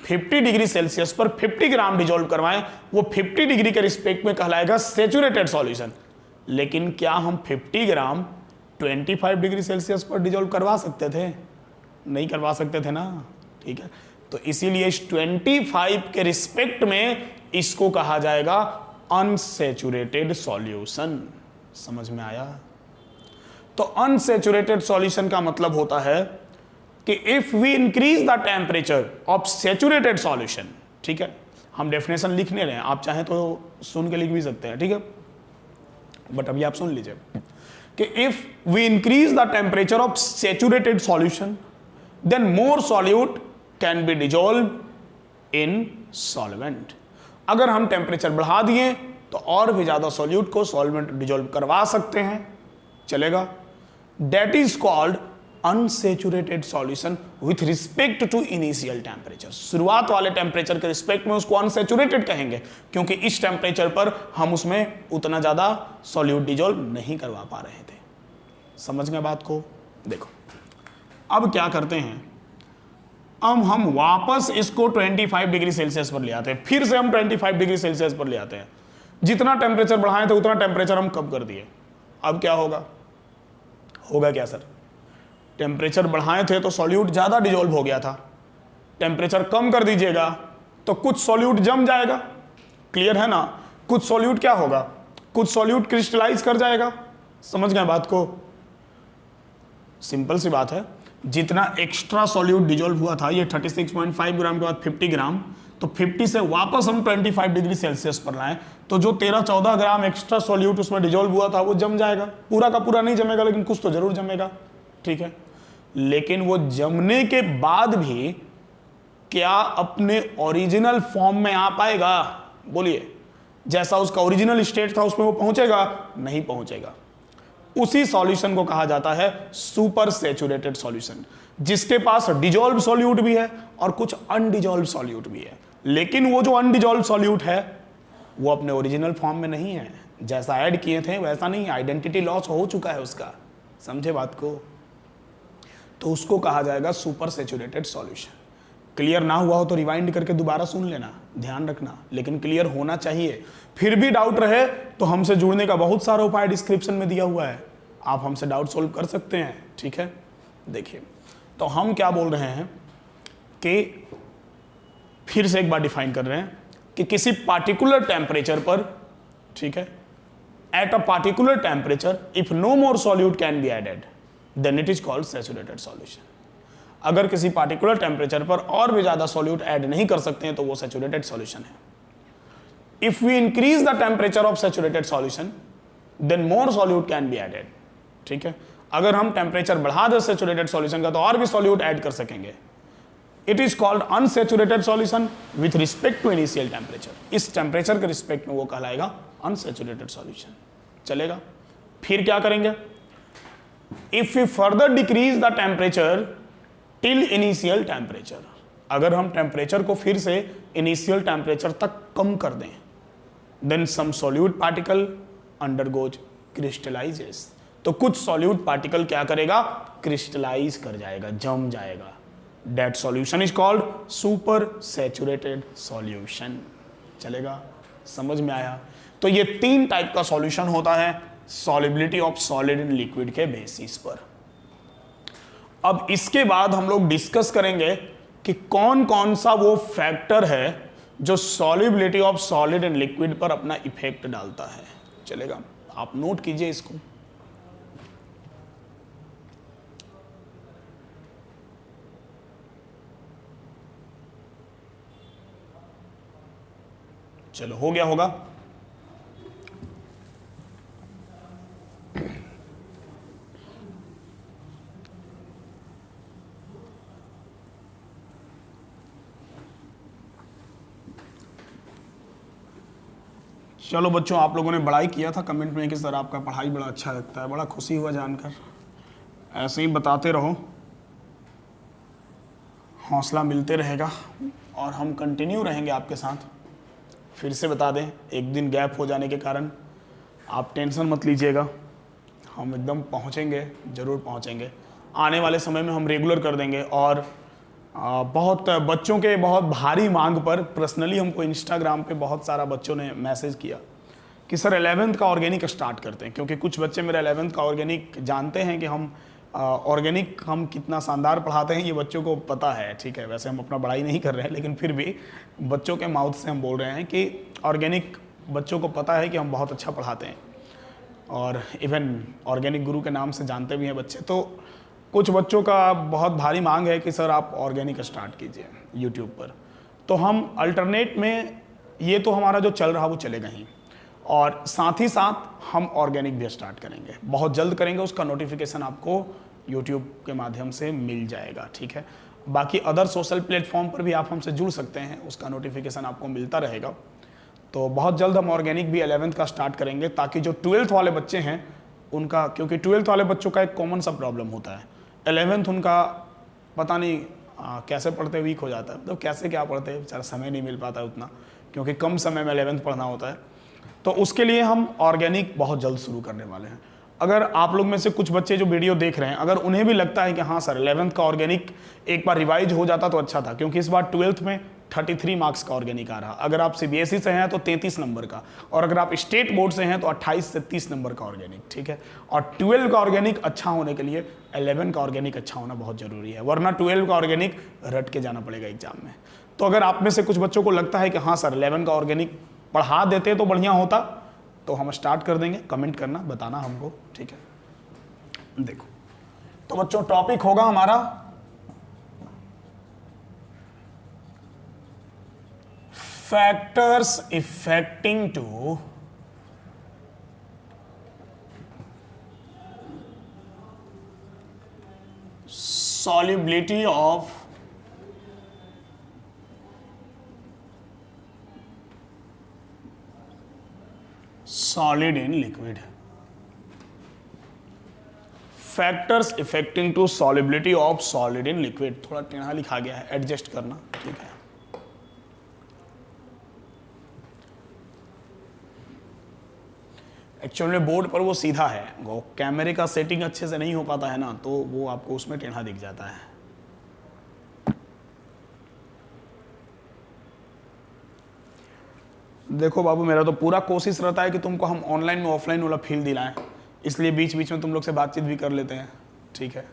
50 डिग्री सेल्सियस पर 50 ग्राम डिजोल्व करवाएं, वो 50 डिग्री के रिस्पेक्ट में कहलाएगा सेचुरेटेड सॉल्यूशन। लेकिन क्या हम 50 ग्राम 25 डिग्री सेल्सियस पर डिजोल्व करवा सकते थे? नहीं करवा सकते थे ना, ठीक है। तो इसीलिए इस 25 के रिस्पेक्ट में इसको कहा जाएगा अनसेचुरेटेड सॉल्यूशन। समझ में आया? तो अनसेचुरेटेड सॉल्यूशन का मतलब होता है कि if we increase the temperature of saturated solution, ठीक है, हम डेफिनेशन लिखने रहे हैं, आप चाहें तो सुन के लिख भी सकते हैं, ठीक है, बट अभी आप सुन लीजिए कि if we increase the temperature of saturated solution then more solute can be dissolve in solvent. अगर हम टेम्परेचर बढ़ा दिए तो और भी ज्यादा सॉल्यूट को सॉल्वेंट डिजोल्व करवा सकते हैं, चलेगा। That is called unsaturated solution with respect to initial temperature. शुरुआत वाले टेम्परेचर के रिस्पेक्ट में उसको अनसेचुरेटेड कहेंगे, क्योंकि इस टेम्परेचर पर हम उसमें उतना ज्यादा सॉल्यूट डिजोल्व नहीं करवा पा रहे थे। समझ गए बात को? देखो अब क्या करते हैं, अब हम वापस इसको 25 डिग्री सेल्सियस पर ले आते हैं, फिर से हम 25 डिग्री सेल्सियस पर ले आते हैं। जितना टेम्परेचर बढ़ाए थे उतना टेम्परेचर हम कम कर दिए। अब क्या होगा? होगा क्या सर? टेम्परेचर बढ़ाए थे तो सॉल्यूट ज्यादा डिजोल्व हो गया था, टेम्परेचर कम कर दीजिएगा तो कुछ सॉल्यूट जम जाएगा। क्लियर है ना? कुछ सॉल्यूट क्या होगा? कुछ सॉल्यूट क्रिस्टलाइज कर जाएगा। समझ गए बात को? सिंपल सी बात है, जितना एक्स्ट्रा सॉल्यूट डिजोल्व हुआ था, ये 36.5 ग्राम के बाद 50 ग्राम, तो 50 से वापस हम 25 डिग्री सेल्सियस पर लाएं तो जो 13-14 ग्राम एक्स्ट्रा सॉल्यूट उसमें डिजोल्व हुआ था वो जम जाएगा। पूरा का पूरा नहीं जमेगा, लेकिन कुछ तो जरूर जमेगा, ठीक है। लेकिन वो जमने के बाद भी क्या अपने ओरिजिनल फॉर्म में आ पाएगा? बोलिए, जैसा उसका ओरिजिनल स्टेट था उसमें वो पहुंचेगा? नहीं पहुंचेगा। उसी सॉल्यूशन को कहा जाता है सुपर सैचुरेटेड सॉल्यूशन, जिसके पास डिजोल्व सॉल्यूट भी है और कुछ अनडिजोल्व सॉल्यूट भी है। लेकिन वो जो अनडिजोल्व सॉल्यूट है वो अपने ओरिजिनल फॉर्म में नहीं है, जैसा ऐड किए थे वैसा नहीं, आइडेंटिटी लॉस हो चुका है उसका। समझे बात को? तो उसको कहा जाएगा सुपर सैचुरेटेड सॉल्यूशन। क्लियर ना हुआ हो तो रिवाइंड करके दोबारा सुन लेना, ध्यान रखना, लेकिन क्लियर होना चाहिए। फिर भी डाउट रहे तो हमसे जुड़ने का बहुत सारा उपाय डिस्क्रिप्शन में दिया हुआ है, आप हमसे डाउट सोल्व कर सकते हैं, ठीक है। देखिए, तो हम क्या बोल रहे हैं कि फिर से एक बार डिफाइन कर रहे हैं कि किसी पार्टिकुलर टेम्परेचर पर, ठीक है, at a particular temperature if no more solute can be added then it is called saturated solution. अगर किसी पार्टिकुलर टेम्परेचर पर और भी ज्यादा सॉल्यूट ऐड नहीं कर सकते हैं तो वो सैचुरेटेड सॉल्यूशन है। If we increase the temperature of saturated solution then more solute can be added, ठीक है। अगर हम टेम्परेचर बढ़ा दें सैचुरेटेड सॉल्यूशन का तो और भी सॉल्यूट ऐड कर सकेंगे। It is called unsaturated solution with respect to initial temperature. इस टेम्परेचर के रिस्पेक्ट में वो कहलाएगा अनसैचुरेटेड सॉल्यूशन, चलेगा। फिर क्या करेंगे? If we further decrease the temperature till initial temperature, अगर हम टेम्परेचर को फिर से इनिशियल टेम्परेचर तक कम कर दें, then some solute particle undergoes crystallises, तो कुछ सॉल्यूट पार्टिकल क्या करेगा? क्रिस्टलाइज कर जाएगा, जम जाएगा। That solution is called super saturated solution, चलेगा? समझ में आया? तो ये 3 टाइप का सॉल्यूशन होता है solubility of solid in liquid के बेसिस पर। अब इसके बाद हम लोग डिस्कस करेंगे कि कौन कौन सा वो फैक्टर है जो solubility of solid in liquid पर अपना इफेक्ट डालता है, चलेगा? आप नोट कीजिए इसको। चलो, हो गया होगा। चलो बच्चों, आप लोगों ने बड़ाई किया था कमेंट में कि सर आपका पढ़ाई बड़ा अच्छा लगता है, बड़ा खुशी हुआ जानकर। ऐसे ही बताते रहो, हौसला मिलते रहेगा और हम कंटिन्यू रहेंगे आपके साथ। फिर से बता दें, एक दिन गैप हो जाने के कारण आप टेंशन मत लीजिएगा, हम एकदम पहुँचेंगे, ज़रूर पहुँचेंगे। आने वाले समय में हम रेगुलर कर देंगे। और बहुत बच्चों के बहुत भारी मांग पर पर्सनली हमको इंस्टाग्राम पे बहुत सारा बच्चों ने मैसेज किया कि सर 11th का ऑर्गेनिक स्टार्ट करते हैं, क्योंकि कुछ बच्चे मेरे 11th का ऑर्गेनिक जानते हैं कि हम ऑर्गेनिक हम कितना शानदार पढ़ाते हैं, ये बच्चों को पता है। ठीक है, वैसे हम अपना बड़ाई नहीं कर रहे हैं, लेकिन फिर भी बच्चों के माउथ से हम बोल रहे हैं कि ऑर्गेनिक बच्चों को पता है कि हम बहुत अच्छा पढ़ाते हैं, और इवन ऑर्गेनिक गुरु के नाम से जानते भी हैं बच्चे। तो कुछ बच्चों का बहुत भारी मांग है कि सर आप ऑर्गेनिक स्टार्ट कीजिए यूट्यूब पर। तो हम अल्टरनेट में, ये तो हमारा जो चल रहा वो चलेगा ही, और साथ ही साथ हम ऑर्गेनिक भी स्टार्ट करेंगे, बहुत जल्द करेंगे। उसका नोटिफिकेशन आपको यूट्यूब के माध्यम से मिल जाएगा। ठीक है, बाकी अदर सोशल प्लेटफॉर्म पर भी आप हमसे जुड़ सकते हैं, उसका नोटिफिकेशन आपको मिलता रहेगा। तो बहुत जल्द हम ऑर्गेनिक भी 11th का स्टार्ट करेंगे, ताकि जो 12th वाले बच्चे हैं उनका, क्योंकि 12th वाले बच्चों का एक कॉमन सा प्रॉब्लम होता है, 11th उनका पता नहीं कैसे पढ़ते वीक हो जाता है। तो कैसे क्या पढ़ते हैं बेचारा, समय नहीं मिल पाता है उतना, क्योंकि कम समय में 11th पढ़ना होता है। तो उसके लिए हम ऑर्गेनिक बहुत जल्द शुरू करने वाले हैं। अगर आप लोग में से कुछ बच्चे जो वीडियो देख रहे हैं, अगर उन्हें भी लगता है कि हाँ सर 11th का ऑर्गेनिक एक बार रिवाइज हो जाता तो अच्छा था, क्योंकि इस बार 12th में 33 मार्क्स का ऑर्गेनिक आ रहा। अगर आप CBSE से हैं तो 33 नंबर का, और अगर आप स्टेट बोर्ड से हैं तो 28 से 30 नंबर का ऑर्गेनिक। ठीक है, और 12 का ऑर्गेनिक अच्छा होने के लिए 11 का ऑर्गेनिक अच्छा होना बहुत जरूरी है, वरना 12 का ऑर्गेनिक रट के जाना पड़ेगा एग्जाम में। तो अगर आप में से कुछ बच्चों को लगता है कि हाँ सर 11 का ऑर्गेनिक पढ़ा देते तो बढ़िया होता, तो हम स्टार्ट कर देंगे। कमेंट करना, बताना हमको। ठीक है, देखो तो बच्चों टॉपिक होगा हमारा factors affecting to solubility of solid in liquid। Factors affecting to solubility of solid in liquid. थोड़ा टेढ़ा लिखा गया है, एडजस्ट करना। ठीक है, एक्चुअल में बोर्ड पर वो सीधा है, वो कैमरे का सेटिंग अच्छे से नहीं हो पाता है ना, तो वो आपको उसमें टेढ़ा दिख जाता है। देखो बाबू, मेरा तो पूरा कोशिश रहता है कि तुमको हम ऑनलाइन में ऑफलाइन वाला फील दिलाएं, इसलिए बीच बीच में तुम लोग से बातचीत भी कर लेते हैं। ठीक है,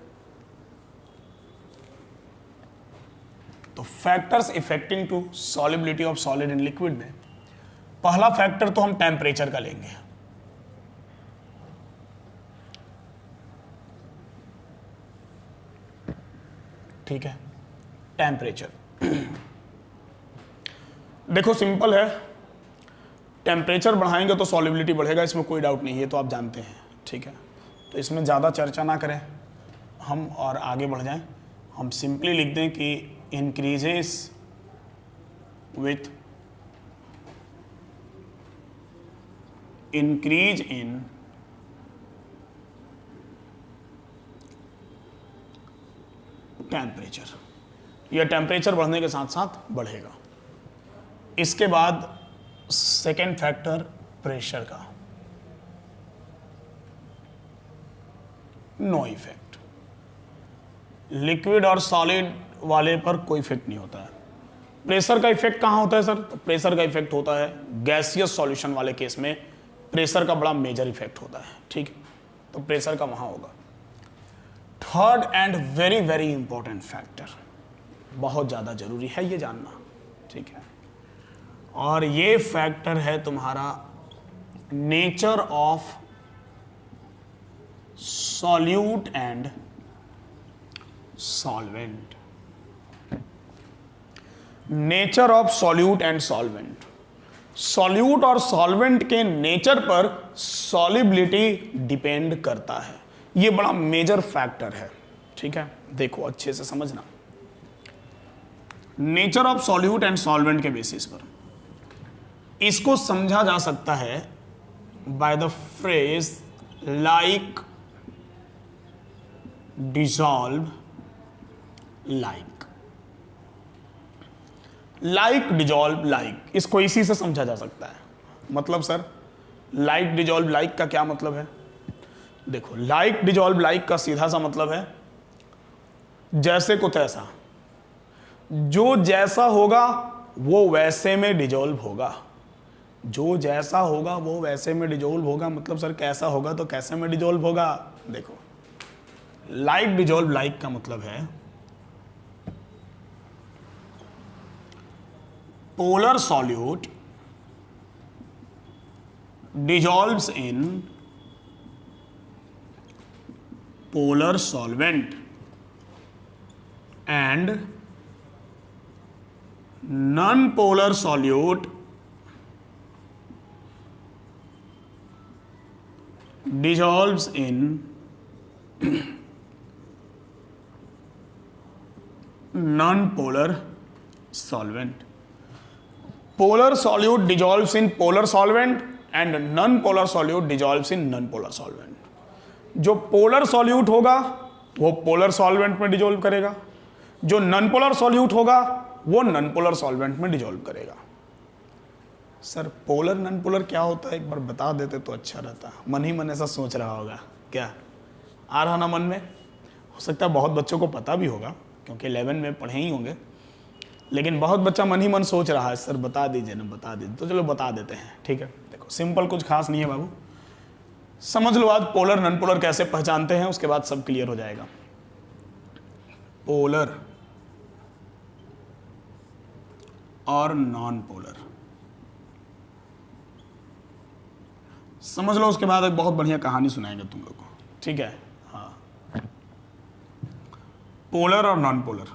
तो factors affecting to solubility of solid in liquid में पहला फैक्टर तो हम टेम्परेचर का लेंगे। ठीक है, टेम्परेचर। देखो सिंपल है, टेम्परेचर बढ़ाएंगे तो सॉलिबिलिटी बढ़ेगा, इसमें कोई डाउट नहीं है, तो आप जानते हैं। ठीक है, तो इसमें ज़्यादा चर्चा ना करें हम और आगे बढ़ जाएं। हम सिंपली लिख दें कि increases with increase in temperature. यह टेम्परेचर बढ़ने के साथ साथ बढ़ेगा। इसके बाद सेकेंड फैक्टर प्रेशर का, नो इफेक्ट। लिक्विड और सॉलिड वाले पर कोई इफेक्ट नहीं होता है। प्रेशर का इफेक्ट कहाँ होता है सर? तो प्रेशर का इफेक्ट होता है गैसियस सॉल्यूशन वाले केस में, प्रेशर का बड़ा मेजर इफेक्ट होता है। ठीक है, तो प्रेशर का वहाँ होगा। Third and very very important factor, बहुत ज़्यादा जरूरी है ये जानना। ठीक है, और ये फैक्टर है तुम्हारा nature of solute and solvent. Nature of solute and solvent, solute और सॉल्वेंट के नेचर पर सॉलिबिलिटी डिपेंड करता है। ये बड़ा मेजर फैक्टर है। ठीक है, देखो अच्छे से समझना। Nature of solute and solvent के बेसिस पर इसको समझा जा सकता है by the phrase like, dissolve, like. Like, dissolve, like, इसको इसी से समझा जा सकता है। मतलब सर लाइक, डिसॉल्व, लाइक का क्या मतलब है? देखो, लाइक, डिसॉल्व, लाइक का सीधा सा मतलब है जैसे को तैसा, जो जैसा होगा वो वैसे में डिसॉल्व होगा, जो जैसा होगा वो वैसे में डिसॉल्व होगा। मतलब सर कैसा होगा तो कैसे में डिसॉल्व होगा? देखो, लाइक, डिसॉल्व, लाइक का मतलब है polar solute dissolves in polar solvent and non-polar solute dissolves in non-polar solvent. Polar solute dissolves in polar solvent and non polar solute dissolves in non polar solvent. जो polar solute होगा वो polar solvent में dissolve करेगा, जो non polar solute होगा वो non polar solvent में dissolve करेगा। सर पोलर नॉन पोलर क्या होता है, एक बार बता देते तो अच्छा रहता। मन ही मन ऐसा सोच रहा होगा, क्या आ रहा ना मन में? हो सकता है बहुत बच्चों को पता भी होगा क्योंकि 11 में पढ़े ही होंगे, लेकिन बहुत बच्चा मन ही मन सोच रहा है सर बता दीजिए ना, बता दीजिए। तो चलो बता देते हैं, ठीक है। सिंपल, कुछ खास नहीं है बाबू, समझ लो आज पोलर नॉन पोलर कैसे पहचानते हैं, उसके बाद सब क्लियर हो जाएगा। पोलर और नॉन पोलर समझ लो, उसके बाद एक बहुत बढ़िया कहानी सुनाएंगे तुम लोग को, ठीक है। हाँ, पोलर और नॉन पोलर।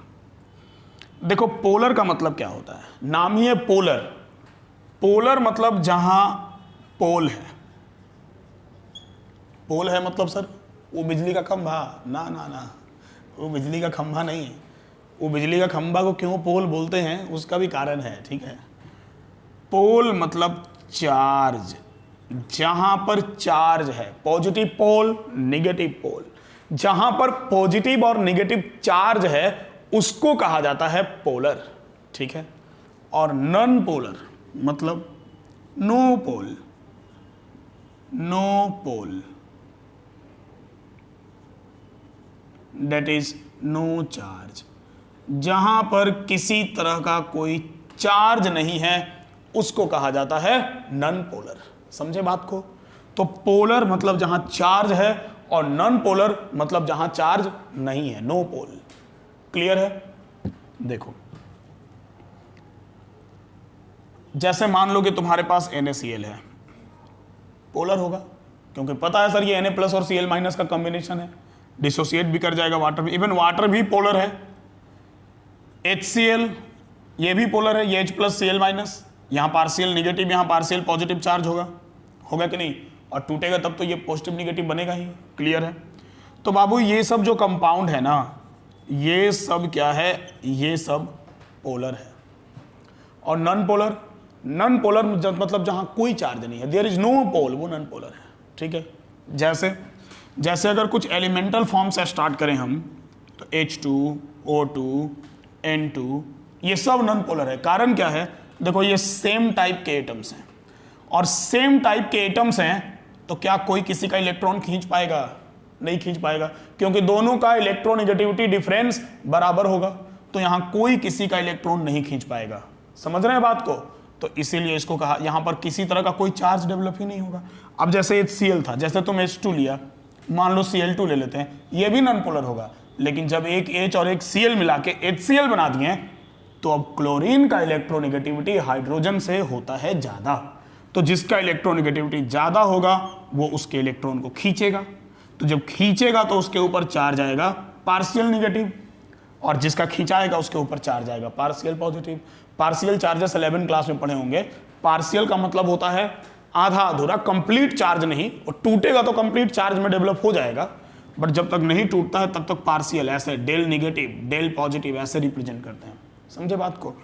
देखो पोलर का मतलब क्या होता है, नाम ही है पोलर। पोलर मतलब जहां पोल है। पोल है मतलब सर वो बिजली का खंभा? ना ना ना, वो बिजली का खंभा नहीं। वो बिजली का खंभा को क्यों पोल बोलते हैं उसका भी कारण है, ठीक है। पोल मतलब चार्ज, जहां पर चार्ज है, पॉजिटिव पोल, नेगेटिव पोल, जहां पर पॉजिटिव और नेगेटिव चार्ज है उसको कहा जाता है पोलर, ठीक है। और नॉन पोलर मतलब no pole, no pole, that is no charge, जहां पर किसी तरह का कोई चार्ज नहीं है उसको कहा जाता है नॉन पोलर। समझे बात को? तो पोलर मतलब जहां चार्ज है और नॉन पोलर मतलब जहां चार्ज नहीं है, नो पोल। क्लियर है? देखो, जैसे मान लो कि तुम्हारे पास NaCl है, पोलर होगा क्योंकि पता है सर ये Na+ और Cl- का कॉम्बिनेशन है, डिसोसिएट भी कर जाएगा वाटर भी, इवन वाटर भी पोलर है। HCl ये भी पोलर है, ये H+ Cl-, यहाँ पार्शियल नेगेटिव यहाँ पार्शियल पॉजिटिव चार्ज होगा कि नहीं? और टूटेगा तब तो ये पॉजिटिव नेगेटिव बनेगा ही। क्लियर है? तो बाबू ये सब जो कंपाउंड है ना, ये सब क्या है? ये सब पोलर है। और नॉन पोलर, नॉन पोलर मतलब जहां कोई चार्ज नहीं है, देयर इज नो पोल, वो नॉन पोलर है, ठीक है। जैसे अगर कुछ एलिमेंटल फॉर्म से स्टार्ट करें हम तो H2, O2, N2 ये सब नॉन पोलर है। कारण क्या है? देखो ये सेम टाइप के एटम्स हैं, और सेम टाइप के एटम्स हैं तो क्या कोई किसी का इलेक्ट्रॉन खींच पाएगा? नहीं खींच पाएगा, क्योंकि दोनों का इलेक्ट्रोनेगेटिविटी डिफरेंस बराबर होगा, तो यहां कोई किसी का इलेक्ट्रॉन नहीं खींच पाएगा। समझ रहे हैं बात को? तो इसीलिए इसको कहा, यहां पर किसी तरह का कोई चार्ज डेवलप ही नहीं होगा। अब जैसे HCl था, जैसे तुम H2 लिया, मान लो Cl2 ले लेते हैं, ये भी नॉन पोलर होगा, लेकिन जब एक H और एक Cl मिला के HCl बना दिए तो अब क्लोरीन का इलेक्ट्रोनेगेटिविटी हाइड्रोजन से होता है ज्यादा, तो जिसका इलेक्ट्रोनेगेटिविटी ज्यादा होगा वो उसके इलेक्ट्रॉन को खींचेगा, तो जब खींचेगा तो उसके ऊपर चार्ज आएगा पार्शियल नेगेटिव, और जिसका खींचाएगा उसके ऊपर चार्ज आएगा partial positive. Partial charges 11 class में पढ़े होंगे। पार्शियल का मतलब होता है आधा अधूरा, कंप्लीट चार्ज नहीं, और टूटेगा तो कंप्लीट चार्ज में डेवलप हो जाएगा, बट जब तक नहीं टूटता है तब तक पार्शियल, ऐसे डेल नेगेटिव डेल पॉजिटिव ऐसे रिप्रेजेंट करते हैं। समझे बात को?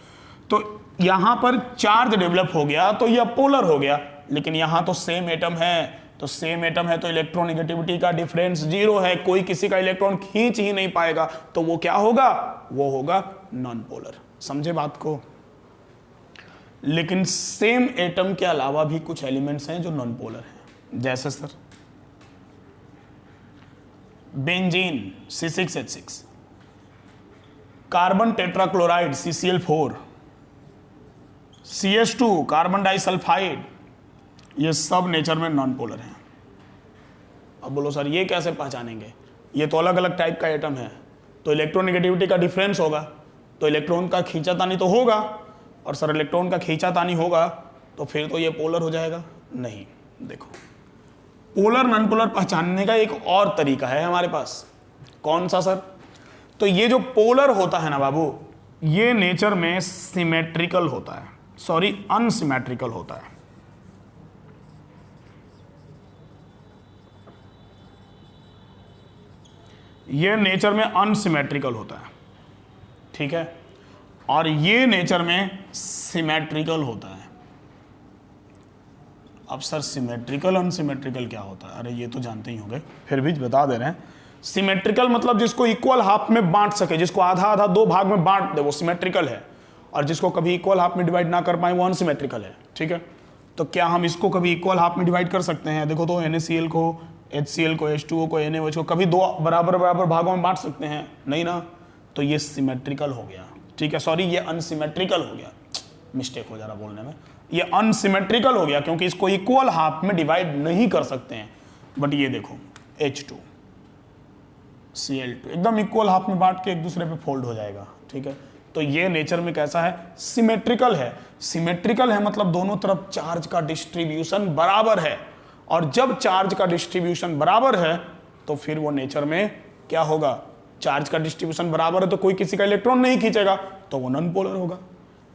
तो यहां पर चार्ज डेवलप हो गया तो यह पोलर हो गया, लेकिन यहां तो सेम एटम है, तो सेम एटम है तो इलेक्ट्रोनेगेटिविटी का डिफरेंस 0 है, कोई किसी का इलेक्ट्रॉन खींच ही नहीं पाएगा, तो वो क्या होगा, वो होगा नॉन पोलर। समझे बात को? लेकिन सेम एटम के अलावा भी कुछ एलिमेंट्स हैं जो नॉन पोलर हैं, जैसे sir benzene C6H6, carbon tetrachloride CCl4, CH2 carbon disulphide, ये सब नेचर में नॉन पोलर हैं। अब बोलो सर ये कैसे पहचानेंगे, ये तो अलग अलग टाइप का एटम है, तो इलेक्ट्रोनेगेटिविटी का डिफरेंस होगा, तो इलेक्ट्रॉन का खींचातानी तो होगा, और सर इलेक्ट्रॉन का खींचातानी होगा तो फिर तो ये पोलर हो जाएगा। नहीं, देखो पोलर नॉन पोलर पहचानने का एक और तरीका है हमारे पास। कौन सा सर? तो ये जो पोलर होता है ना बाबू, ये नेचर में सिमेट्रिकल होता है, सॉरी अनसिमेट्रिकल होता है। ये नेचर में अनसिमेट्रिकल होता है, ठीक है, और ये नेचर में सिमेट्रिकल होता है। अब सर सिमेट्रिकल अनसिमेट्रिकल क्या होता है? अरे ये तो जानते ही होंगे, फिर भी बता दे रहे हैं। सिमेट्रिकल मतलब जिसको इक्वल हाफ में बांट सके, जिसको आधा आधा दो भाग में बांट दे, वो सिमेट्रिकल है, और जिसको कभी इक्वल हाफ में डिवाइड ना कर पाए वो अनसिमेट्रिकल है, ठीक है। तो क्या हम इसको कभी इक्वल हाफ में डिवाइड कर सकते हैं? देखो तो NaCl को, HCl को, H2O को, NaOH को कभी दो बराबर बराबर भागों में बांट सकते हैं? नहीं ना, तो ये सिमेट्रिकल हो गया, ठीक है, सॉरी ये अनसिमेट्रिकल हो गया, मिस्टेक हो जा रहा बोलने में, ये अनसिमेट्रिकल हो गया क्योंकि इसको इक्वल हाफ में डिवाइड नहीं कर सकते हैं। बट ये देखो H2 Cl2 एकदम इक्वल हाफ में बांट के एक दूसरे पे फोल्ड हो जाएगा, ठीक है। तो ये नेचर में कैसा है? सिमेट्रिकल है। सिमेट्रिकल है मतलब दोनों तरफ चार्ज का डिस्ट्रीब्यूशन बराबर है, और जब चार्ज का डिस्ट्रीब्यूशन बराबर है तो फिर वो नेचर में क्या होगा? चार्ज का डिस्ट्रीब्यूशन बराबर है तो कोई किसी का इलेक्ट्रॉन नहीं खींचेगा, तो वो नॉन पोलर होगा।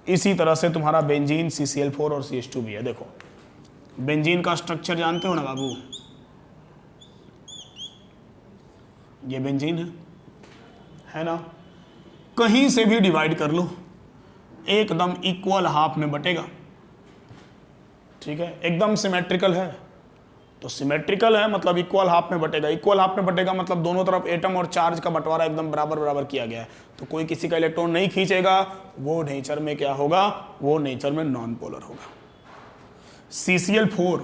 इसी तरह से तुम्हारा बेंजीन CCl4 और CH2 भी है। देखो बेंजीन का स्ट्रक्चर जानते हो ना बाबू, ये बेंजीन है ना, कहीं से भी डिवाइड कर लो एकदम इक्वल हाफ में बटेगा, ठीक है, एकदम सिमेट्रिकल है। तो सिमेट्रिकल है मतलब इक्वल हाफ में बटेगा, इक्वल हाफ में बटेगा मतलब दोनों तरफ एटम और चार्ज का बंटवारा एकदम बराबर बराबर किया गया है, तो कोई किसी का इलेक्ट्रॉन नहीं खींचेगा, वो नेचर में क्या होगा? वो नेचर में नॉन पोलर होगा। CCl4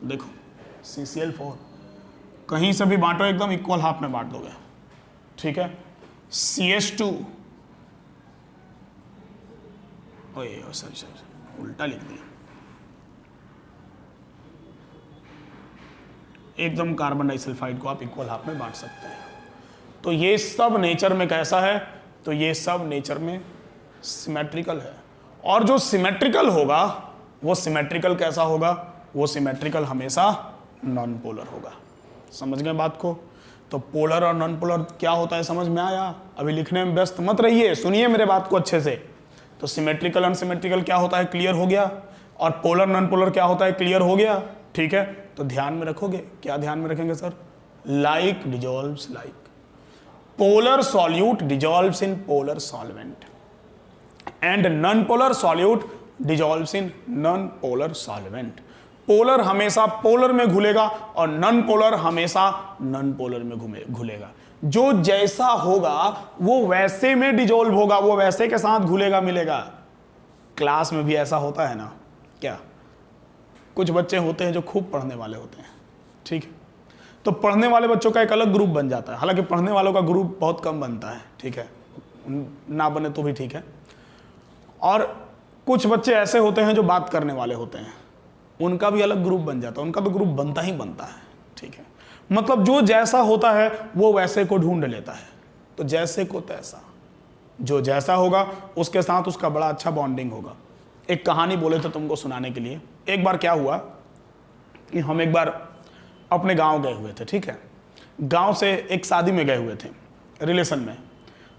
देखो, CCl4 कहीं से भी बांटो एकदम इक्वल हाफ में बांट दोगे, ठीक है। CH2 ओए सॉरी उल्टा लिख दिया, एकदम कार्बन डाइसल्फाइड को आप इक्वल हाफ में बांट सकते हैं। तो ये सब नेचर में कैसा है? तो ये सब नेचर में सिमेट्रिकल है, और जो सिमेट्रिकल होगा वो सिमेट्रिकल कैसा होगा? वो सिमेट्रिकल हमेशा नॉन पोलर होगा। समझ गए बात को? तो पोलर और नॉन पोलर क्या होता है समझ में आया? अभी लिखने में व्यस्त मत रहिए, सुनिए मेरे बात को अच्छे से। तो सिमेट्रिकल अनसिमेट्रिकल क्या होता है क्लियर हो गया, और पोलर नॉन पोलर क्या होता है क्लियर हो गया, ठीक है। तो ध्यान में रखोगे, क्या ध्यान में रखेंगे sir? Like dissolves like, polar solute dissolves in polar solvent, and non polar solute dissolves in non polar solvent. Polar हमेशा पोलर में घुलेगा और नॉन पोलर हमेशा नॉन पोलर में घुलेगा। जो जैसा होगा वो वैसे में डिजोल्व होगा, वो वैसे के साथ घुलेगा मिलेगा। क्लास में भी ऐसा होता है ना क्या? कुछ बच्चे होते हैं जो खूब पढ़ने वाले होते हैं, ठीक है, तो पढ़ने वाले बच्चों का एक अलग ग्रुप बन जाता है, हालांकि पढ़ने वालों का ग्रुप बहुत कम बनता है, ठीक है, ना बने तो भी ठीक है। और कुछ बच्चे ऐसे होते हैं जो बात करने वाले होते हैं, उनका भी अलग ग्रुप बन जाता है, उनका तो ग्रुप बनता ही बनता है, ठीक है। मतलब जो जैसा होता है वो वैसे को ढूंढ लेता है, तो जैसे को तैसा, जो जैसा होगा उसके साथ उसका बड़ा अच्छा बॉन्डिंग होगा। एक कहानी बोले थे तुमको सुनाने के लिए। एक बार क्या हुआ कि हम एक बार अपने गांव गए हुए थे, ठीक है, गांव से एक शादी में गए हुए थे रिलेशन में।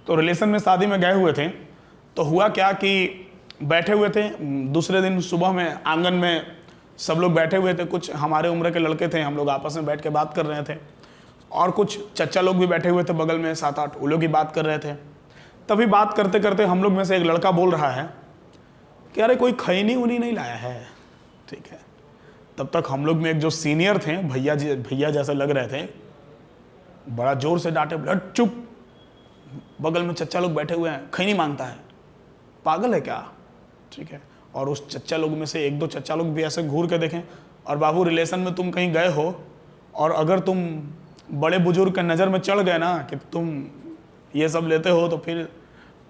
तो रिलेशन में शादी में गए हुए थे, तो हुआ क्या कि बैठे हुए थे, दूसरे दिन सुबह में आंगन में सब लोग बैठे हुए थे, कुछ हमारे उम्र के लड़के थे, हम लोग आपस में बैठ के बात कर रहे थे। और कुछ चच्चा लोग भी बैठे हुए थे बगल में, 7-8, वो लोग ही बात कर रहे थे। तभी बात करते करते हम लोग में से एक लड़का बोल रहा है कि अरे कोई खैनी उनी नहीं लाया है। ठीक है, तब तक हम लोग में एक जो सीनियर थे, भैया जैसे लग रहे थे, बड़ा जोर से डांटे, बोले चुप, बगल में चच्चा लोग बैठे हुए हैं, खैनी मांगता है, पागल है क्या। ठीक है, और उस चच्चा लोग में से 1-2 चच्चा लोग भी ऐसे घूर के देखें, और बाबू रिलेशन में तुम कहीं गए हो और अगर तुम बड़े बुजुर्ग के नज़र में चढ़ गए ना कि तुम ये सब लेते हो तो फिर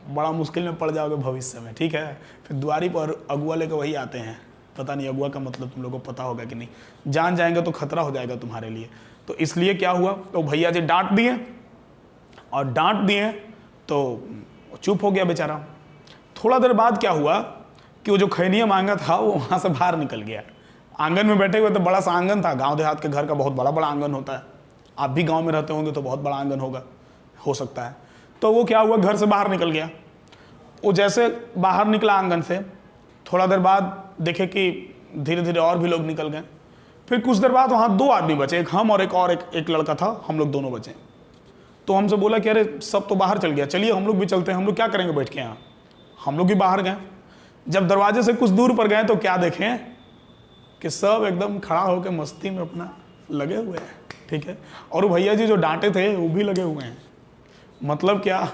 बड़ा मुश्किल में पड़ जाओगे भविष्य में। ठीक है, फिर दुआरी पर अगुआ लेकर वही आते हैं, पता नहीं अगुआ का मतलब तुम लोगों को पता होगा कि नहीं, जान जाएंगे तो खतरा हो जाएगा तुम्हारे लिए। तो इसलिए क्या हुआ, तो भैया जी डांट दिए, और डांट दिए तो चुप हो गया बेचारा। थोड़ा देर बाद क्या हुआ कि वो जो खैनिया मांगा था वो वहाँ से बाहर निकल गया। आंगन में बैठे हुए तो बड़ा सा आंगन था, गांव देहात के घर का बहुत बड़ा बड़ा आंगन होता है, आप भी गांव में रहते होंगे तो बहुत बड़ा आंगन होगा, हो सकता है। तो वो क्या हुआ, घर से बाहर निकल गया। वो जैसे बाहर निकला आंगन से, थोड़ा देर बाद देखे कि धीरे धीरे और भी लोग निकल गए। फिर कुछ देर बाद वहाँ 2 आदमी बचे, एक हम और एक लड़का था, हम लोग दोनों बचे। तो हमसे बोला कि अरे सब तो बाहर चल गया, चलिए हम लोग भी चलते हैं, हम लोग क्या करेंगे बैठ के यहाँ। हम लोग भी बाहर गए। जब दरवाजे से कुछ दूर पर गए तो क्या देखें कि सब एकदम खड़ा होकर मस्ती में अपना लगे हुए हैं। ठीक है, और वो भैया जी जो डांटे थे वो भी लगे हुए हैं। मतलब क्या,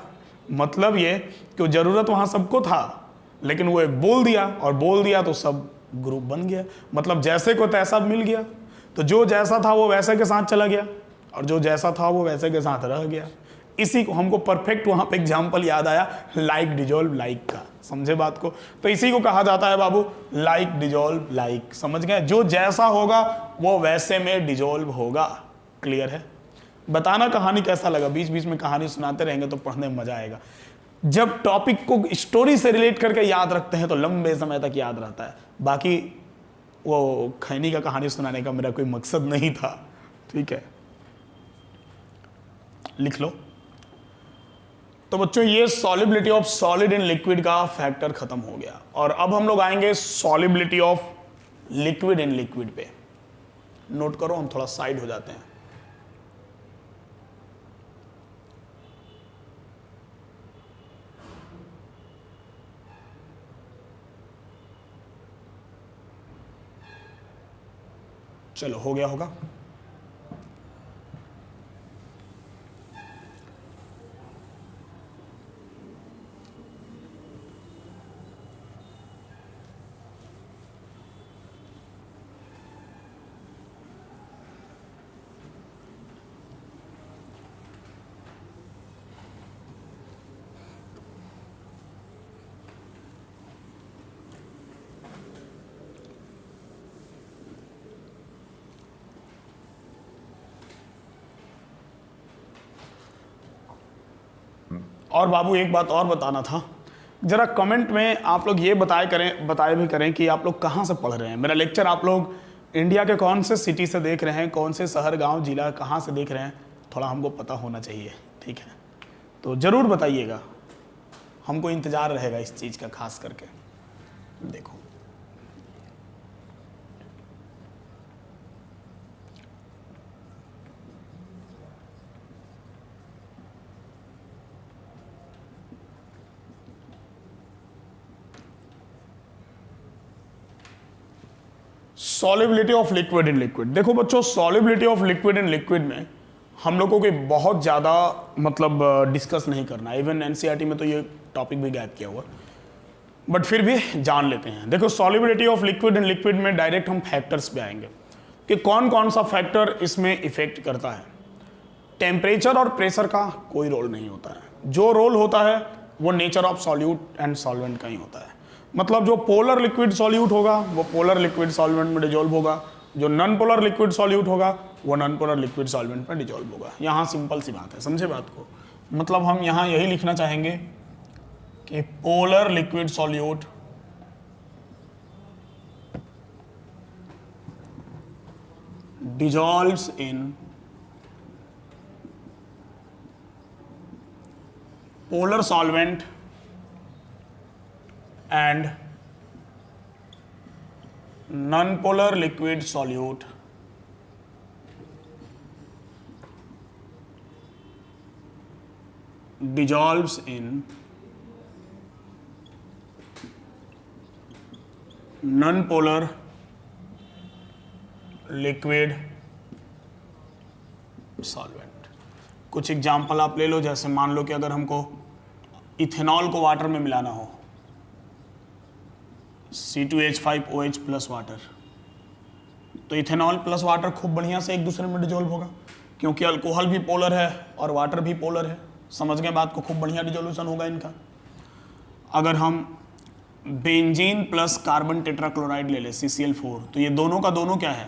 मतलब ये कि ज़रूरत वहाँ सबको था, लेकिन वो एक बोल दिया, और बोल दिया तो सब ग्रुप बन गया। मतलब जैसे को तैसा मिल गया, तो जो जैसा था वो वैसे के साथ चला गया, और जो जैसा था वो वैसे के साथ रह गया। इसी को हमको परफेक्ट वहाँ पे एग्जाम्पल याद आया, लाइक डिजोल्व लाइक का। समझे बात को, तो इसी को कहा जाता है बाबू लाइक डिजोल्व लाइक। समझ गए, जो जैसा होगा वो वैसे में डिजोल्व होगा। क्लियर है। बताना कहानी कैसा लगा, बीच बीच में कहानी सुनाते रहेंगे तो पढ़ने में मजा आएगा। जब टॉपिक को स्टोरी से रिलेट करके याद रखते हैं तो लंबे समय तक याद रहता है। बाकी वो खैनी का कहानी सुनाने का मेरा कोई मकसद नहीं था। ठीक है, लिख लो। तो बच्चों ये solubility of solid in liquid का फैक्टर खत्म हो गया, और अब हम लोग आएंगे solubility of liquid in liquid पे। नोट करो, हम थोड़ा साइड हो जाते हैं। चलो हो गया होगा। और बाबू एक बात और बताना था, जरा कमेंट में आप लोग ये बताए भी करें कि आप लोग कहाँ से पढ़ रहे हैं। मेरा लेक्चर आप लोग इंडिया के कौन से सिटी से देख रहे हैं, कौन से शहर गांव जिला कहाँ से देख रहे हैं, थोड़ा हमको पता होना चाहिए। ठीक है, तो ज़रूर बताइएगा, हमको इंतज़ार रहेगा इस चीज़ का खास करके। देखो solubility of liquid in liquid. देखो बच्चों, solubility of liquid in liquid में हम लोगों को बहुत ज़्यादा मतलब डिस्कस नहीं करना। इवन एनसीईआरटी में तो ये टॉपिक भी गायब किया हुआ, बट फिर भी जान लेते हैं। देखो solubility of liquid in liquid में डायरेक्ट हम फैक्टर्स पे आएंगे कि कौन कौन सा फैक्टर इसमें इफेक्ट करता है। टेम्परेचर और प्रेशर का कोई रोल नहीं होता है। जो रोल होता है वो nature of solute and solvent का ही होता है। मतलब जो पोलर लिक्विड सॉल्यूट होगा वो पोलर लिक्विड सॉल्वेंट में डिजोल्व होगा, जो नॉन पोलर लिक्विड सॉल्यूट होगा वो नॉन पोलर लिक्विड सॉल्वेंट में डिजोल्व होगा। यहाँ सिंपल सी बात है, समझे बात को। मतलब हम यहाँ यही लिखना चाहेंगे कि polar liquid solute dissolves in polar solvent and non-polar liquid solute dissolves in non-polar liquid solvent। कुछ एग्जाम्पल आप ले लो, जैसे मान लो कि अगर हमको इथेनॉल को वाटर में मिलाना हो, C2H5OH प्लस वाटर, तो इथेनॉल प्लस वाटर खूब बढ़िया से एक दूसरे में डिजोल्व होगा, क्योंकि अल्कोहल भी पोलर है और वाटर भी पोलर है। समझ गए बात को? खूब बढ़िया डिजोल्यूशन होगा इनका। अगर हम बेंजीन प्लस कार्बन टेट्राक्लोराइड ले ले CCl4, तो ये दोनों का दोनों क्या है?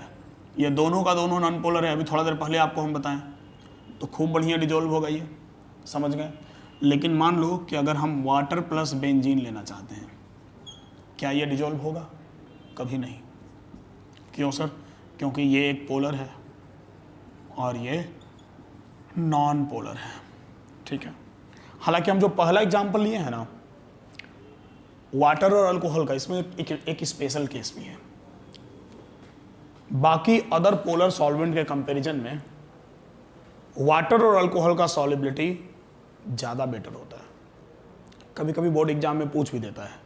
ये दोनों का दोनों नॉन पोलर है, अभी थोड़ा देर पहले आपको हम बताएं, तो खूब बढ़िया डिजोल्व होगा ये। समझ गए? लेकिन मान लो कि अगर हम वाटर प्लस बेंजीन लेना चाहते हैं, क्या ये डिजोल्व होगा? कभी नहीं। क्यों सर? क्योंकि ये एक पोलर है और ये नॉन पोलर है। ठीक है। हालांकि हम जो पहला एग्जाम्पल लिए हैं ना, वाटर और अल्कोहल का, इसमें एक स्पेशल केस भी है। बाकी अदर पोलर सॉल्वेंट के कंपैरिजन में वाटर और अल्कोहल का सॉलिबिलिटी ज़्यादा बेटर होता है। कभी कभी बोर्ड एग्जाम में पूछ भी देता है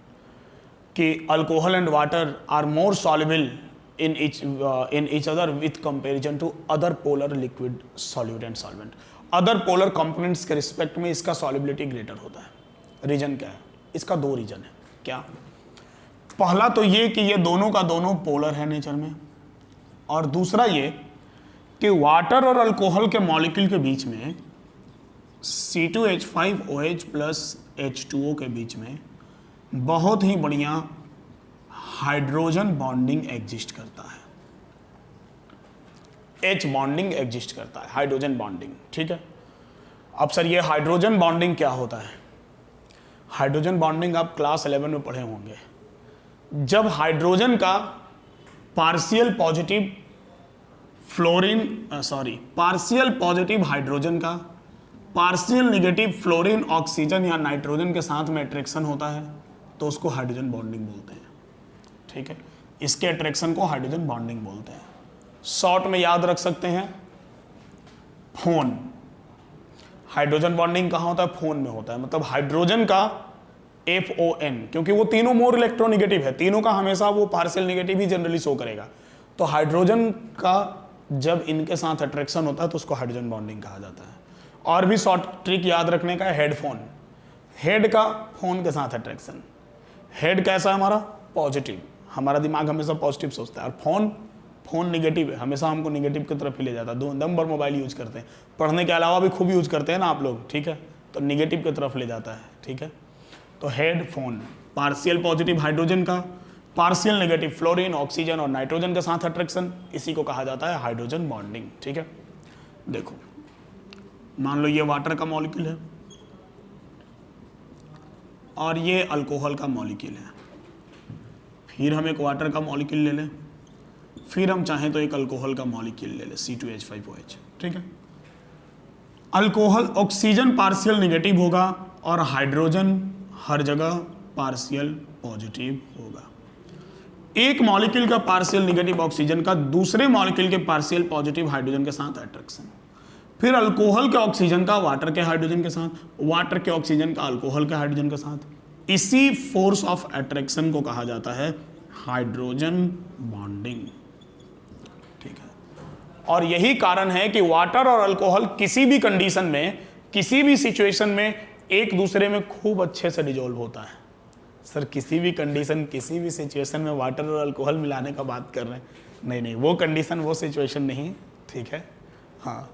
कि alcohol and water are more soluble in each other with comparison to other polar liquid solute and solvent। Other polar components के रिस्पेक्ट में इसका सॉलिबिलिटी ग्रेटर होता है। रीजन क्या है? इसका दो रीजन है। क्या? पहला तो ये कि ये दोनों का दोनों पोलर है नेचर में, और दूसरा ये कि वाटर और अल्कोहल के मॉलिक्यूल के बीच में C2H5OH प्लस H2O के बीच में बहुत ही बढ़िया हाइड्रोजन बॉन्डिंग एग्जिस्ट करता है। H बॉन्डिंग एग्जिस्ट करता है, हाइड्रोजन बॉन्डिंग। ठीक है। अब सर ये हाइड्रोजन बॉन्डिंग क्या होता है? हाइड्रोजन बॉन्डिंग आप क्लास 11 में पढ़े होंगे। जब हाइड्रोजन का पार्शियल पॉजिटिव हाइड्रोजन का पार्शियल निगेटिव फ्लोरीन ऑक्सीजन या नाइट्रोजन के साथ में अट्रैक्शन होता है, तो उसको हाइड्रोजन बॉन्डिंग बोलते हैं। ठीक है। इसके अट्रैक्शन को हाइड्रोजन बॉन्डिंग बोलते हैं। शॉर्ट में याद रख सकते हैं, फोन। हाइड्रोजन बॉन्डिंग कहां होता है? फोन में होता है। मतलब हाइड्रोजन का FON, क्योंकि वो तीनों मोर इलेक्ट्रोनिगेटिव है, तीनों का हमेशा वो पार्शियल निगेटिव ही जनरली शो करेगा। तो हाइड्रोजन का जब इनके साथ अट्रैक्शन होता है तो उसको हाइड्रोजन बॉन्डिंग कहा जाता है। और भी शॉर्ट ट्रिक याद रखने का है, हेडफोन। हेड का फोन के साथ अट्रैक्शन। हेड कैसा है हमारा? पॉजिटिव। हमारा दिमाग हमेशा पॉजिटिव सोचता है, और फोन निगेटिव है, हमेशा हमको निगेटिव की तरफ ही ले जाता है। 2 नंबर मोबाइल यूज करते हैं, पढ़ने के अलावा भी खूब यूज करते हैं ना आप लोग। ठीक है। तो निगेटिव की तरफ ले जाता है। ठीक है। तो हेडफोन, पार्शियल पॉजिटिव हाइड्रोजन का, पार्शियल नेगेटिव फ्लोरीन ऑक्सीजन और नाइट्रोजन के साथ अट्रैक्शन, इसी को कहा जाता है हाइड्रोजन बॉन्डिंग। ठीक है। देखो मान लो ये वाटर का मॉलिक्यूल है और ये अल्कोहल का मॉलिक्यूल है। फिर हम एक वाटर का मॉलिक्यूल ले लें, फिर हम चाहें तो एक अल्कोहल का मॉलिक्यूल ले लें, C2H5OH। ठीक है। अल्कोहल ऑक्सीजन पार्शियल नेगेटिव होगा और हाइड्रोजन हर जगह पार्शियल पॉजिटिव होगा। एक मॉलिक्यूल का पार्शियल नेगेटिव ऑक्सीजन का दूसरे मॉलिक्यूल के पार्शियल पॉजिटिव हाइड्रोजन के साथ अट्रैक्शन, फिर अल्कोहल के ऑक्सीजन का वाटर के हाइड्रोजन के साथ, वाटर के ऑक्सीजन का अल्कोहल के हाइड्रोजन के साथ। इसी फोर्स ऑफ अट्रैक्शन को कहा जाता है हाइड्रोजन बॉन्डिंग। ठीक है। और यही कारण है कि वाटर और अल्कोहल किसी भी कंडीशन में, किसी भी सिचुएशन में एक दूसरे में खूब अच्छे से डिजोल्व होता है। सर किसी भी कंडीशन, किसी भी सिचुएशन में वाटर और अल्कोहल मिलाने का बात कर रहे हैं? नहीं, वो कंडीशन, वो सिचुएशन नहीं। ठीक है। हाँ,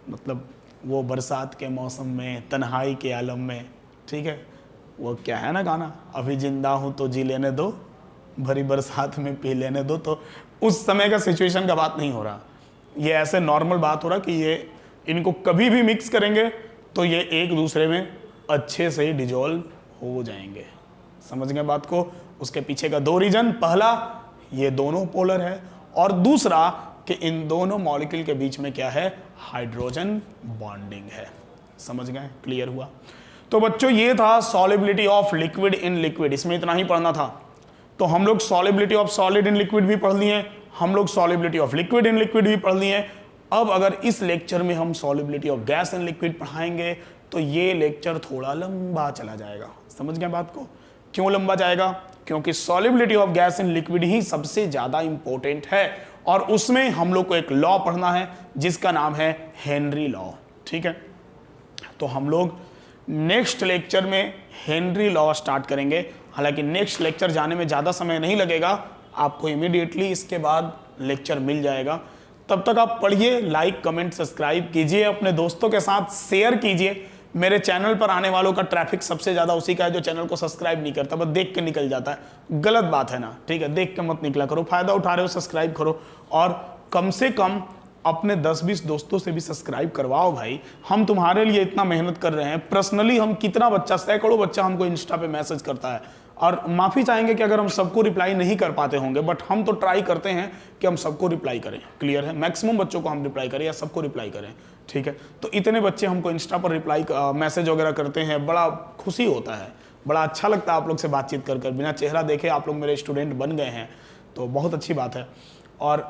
मतलब वो बरसात के मौसम में, तन्हाई के आलम में। ठीक है। वो क्या है ना गाना, अभी जिंदा हूं तो जी लेने दो, भरी बरसात में पी लेने दो। तो उस समय का सिचुएशन का बात नहीं हो रहा, ये ऐसे नॉर्मल बात हो रहा कि ये इनको कभी भी मिक्स करेंगे तो ये एक दूसरे में अच्छे से डिजोल्व हो जाएंगे। समझ गए बात को? उसके पीछे का 2 रीजन, पहला ये दोनों पोलर है, और दूसरा कि इन दोनों मॉलिक्यूल के बीच में क्या है? हाइड्रोजन बॉन्डिंग है। समझ गए? क्लियर हुआ? तो बच्चों ये था solubility of liquid in liquid, इसमें इतना ही पढ़ना था। तो हम लोग solubility of solid in liquid भी पढ़ लिए, हम लोग solubility of liquid in liquid भी पढ़ लिए। अब अगर इस लेक्चर में हम solubility of gas in liquid पढ़ाएंगे तो ये लेक्चर थोड़ा लंबा चला जाएगा। समझ गए बात को? क्यों लंबा जाएगा? क्योंकि solubility of gas in liquid ही सबसे ज्यादा इंपॉर्टेंट है, और उसमें हम लोग को एक लॉ पढ़ना है जिसका नाम है हेनरी लॉ। ठीक है, तो हम लोग नेक्स्ट लेक्चर में हेनरी लॉ स्टार्ट करेंगे। हालांकि नेक्स्ट लेक्चर जाने में ज़्यादा समय नहीं लगेगा, आपको इमीडिएटली इसके बाद लेक्चर मिल जाएगा। तब तक आप पढ़िए, लाइक कमेंट सब्सक्राइब कीजिए, अपने दोस्तों के साथ शेयर कीजिए। मेरे चैनल पर आने वालों का ट्रैफिक सबसे ज़्यादा उसी का है जो चैनल को सब्सक्राइब नहीं करता, बस देख के निकल जाता है। गलत बात है ना, ठीक है? देख के मत निकला करो, फायदा उठा रहे हो सब्सक्राइब करो, और कम से कम अपने 10-20 दोस्तों से भी सब्सक्राइब करवाओ भाई। हम तुम्हारे लिए इतना मेहनत कर रहे हैं। पर्सनली हम कितना बच्चा, सैकड़ों बच्चा हमको इंस्टा पे मैसेज करता है, और माफ़ी चाहेंगे कि अगर हम सबको रिप्लाई नहीं कर पाते होंगे, बट हम तो ट्राई करते हैं कि हम सबको रिप्लाई करें। क्लियर है? मैक्सिमम बच्चों को हम रिप्लाई करें या सबको रिप्लाई करें। ठीक है, तो इतने बच्चे हमको इंस्टा पर रिप्लाई मैसेज वगैरह करते हैं, बड़ा खुशी होता है, बड़ा अच्छा लगता है आप लोग से बातचीत कर कर। बिना चेहरा देखे आप लोग मेरे स्टूडेंट बन गए हैं, तो बहुत अच्छी बात है। और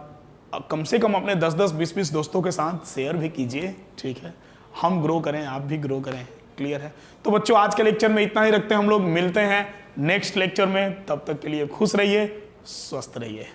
कम से कम अपने 10-10, 20-20 दोस्तों के साथ शेयर भी कीजिए। ठीक है, हम ग्रो करें, आप भी ग्रो करें। क्लियर है? तो बच्चों आज के लेक्चर में इतना ही रखते हैं, हम लोग मिलते हैं नेक्स्ट लेक्चर में। तब तक के लिए खुश रहिए, स्वस्थ रहिए।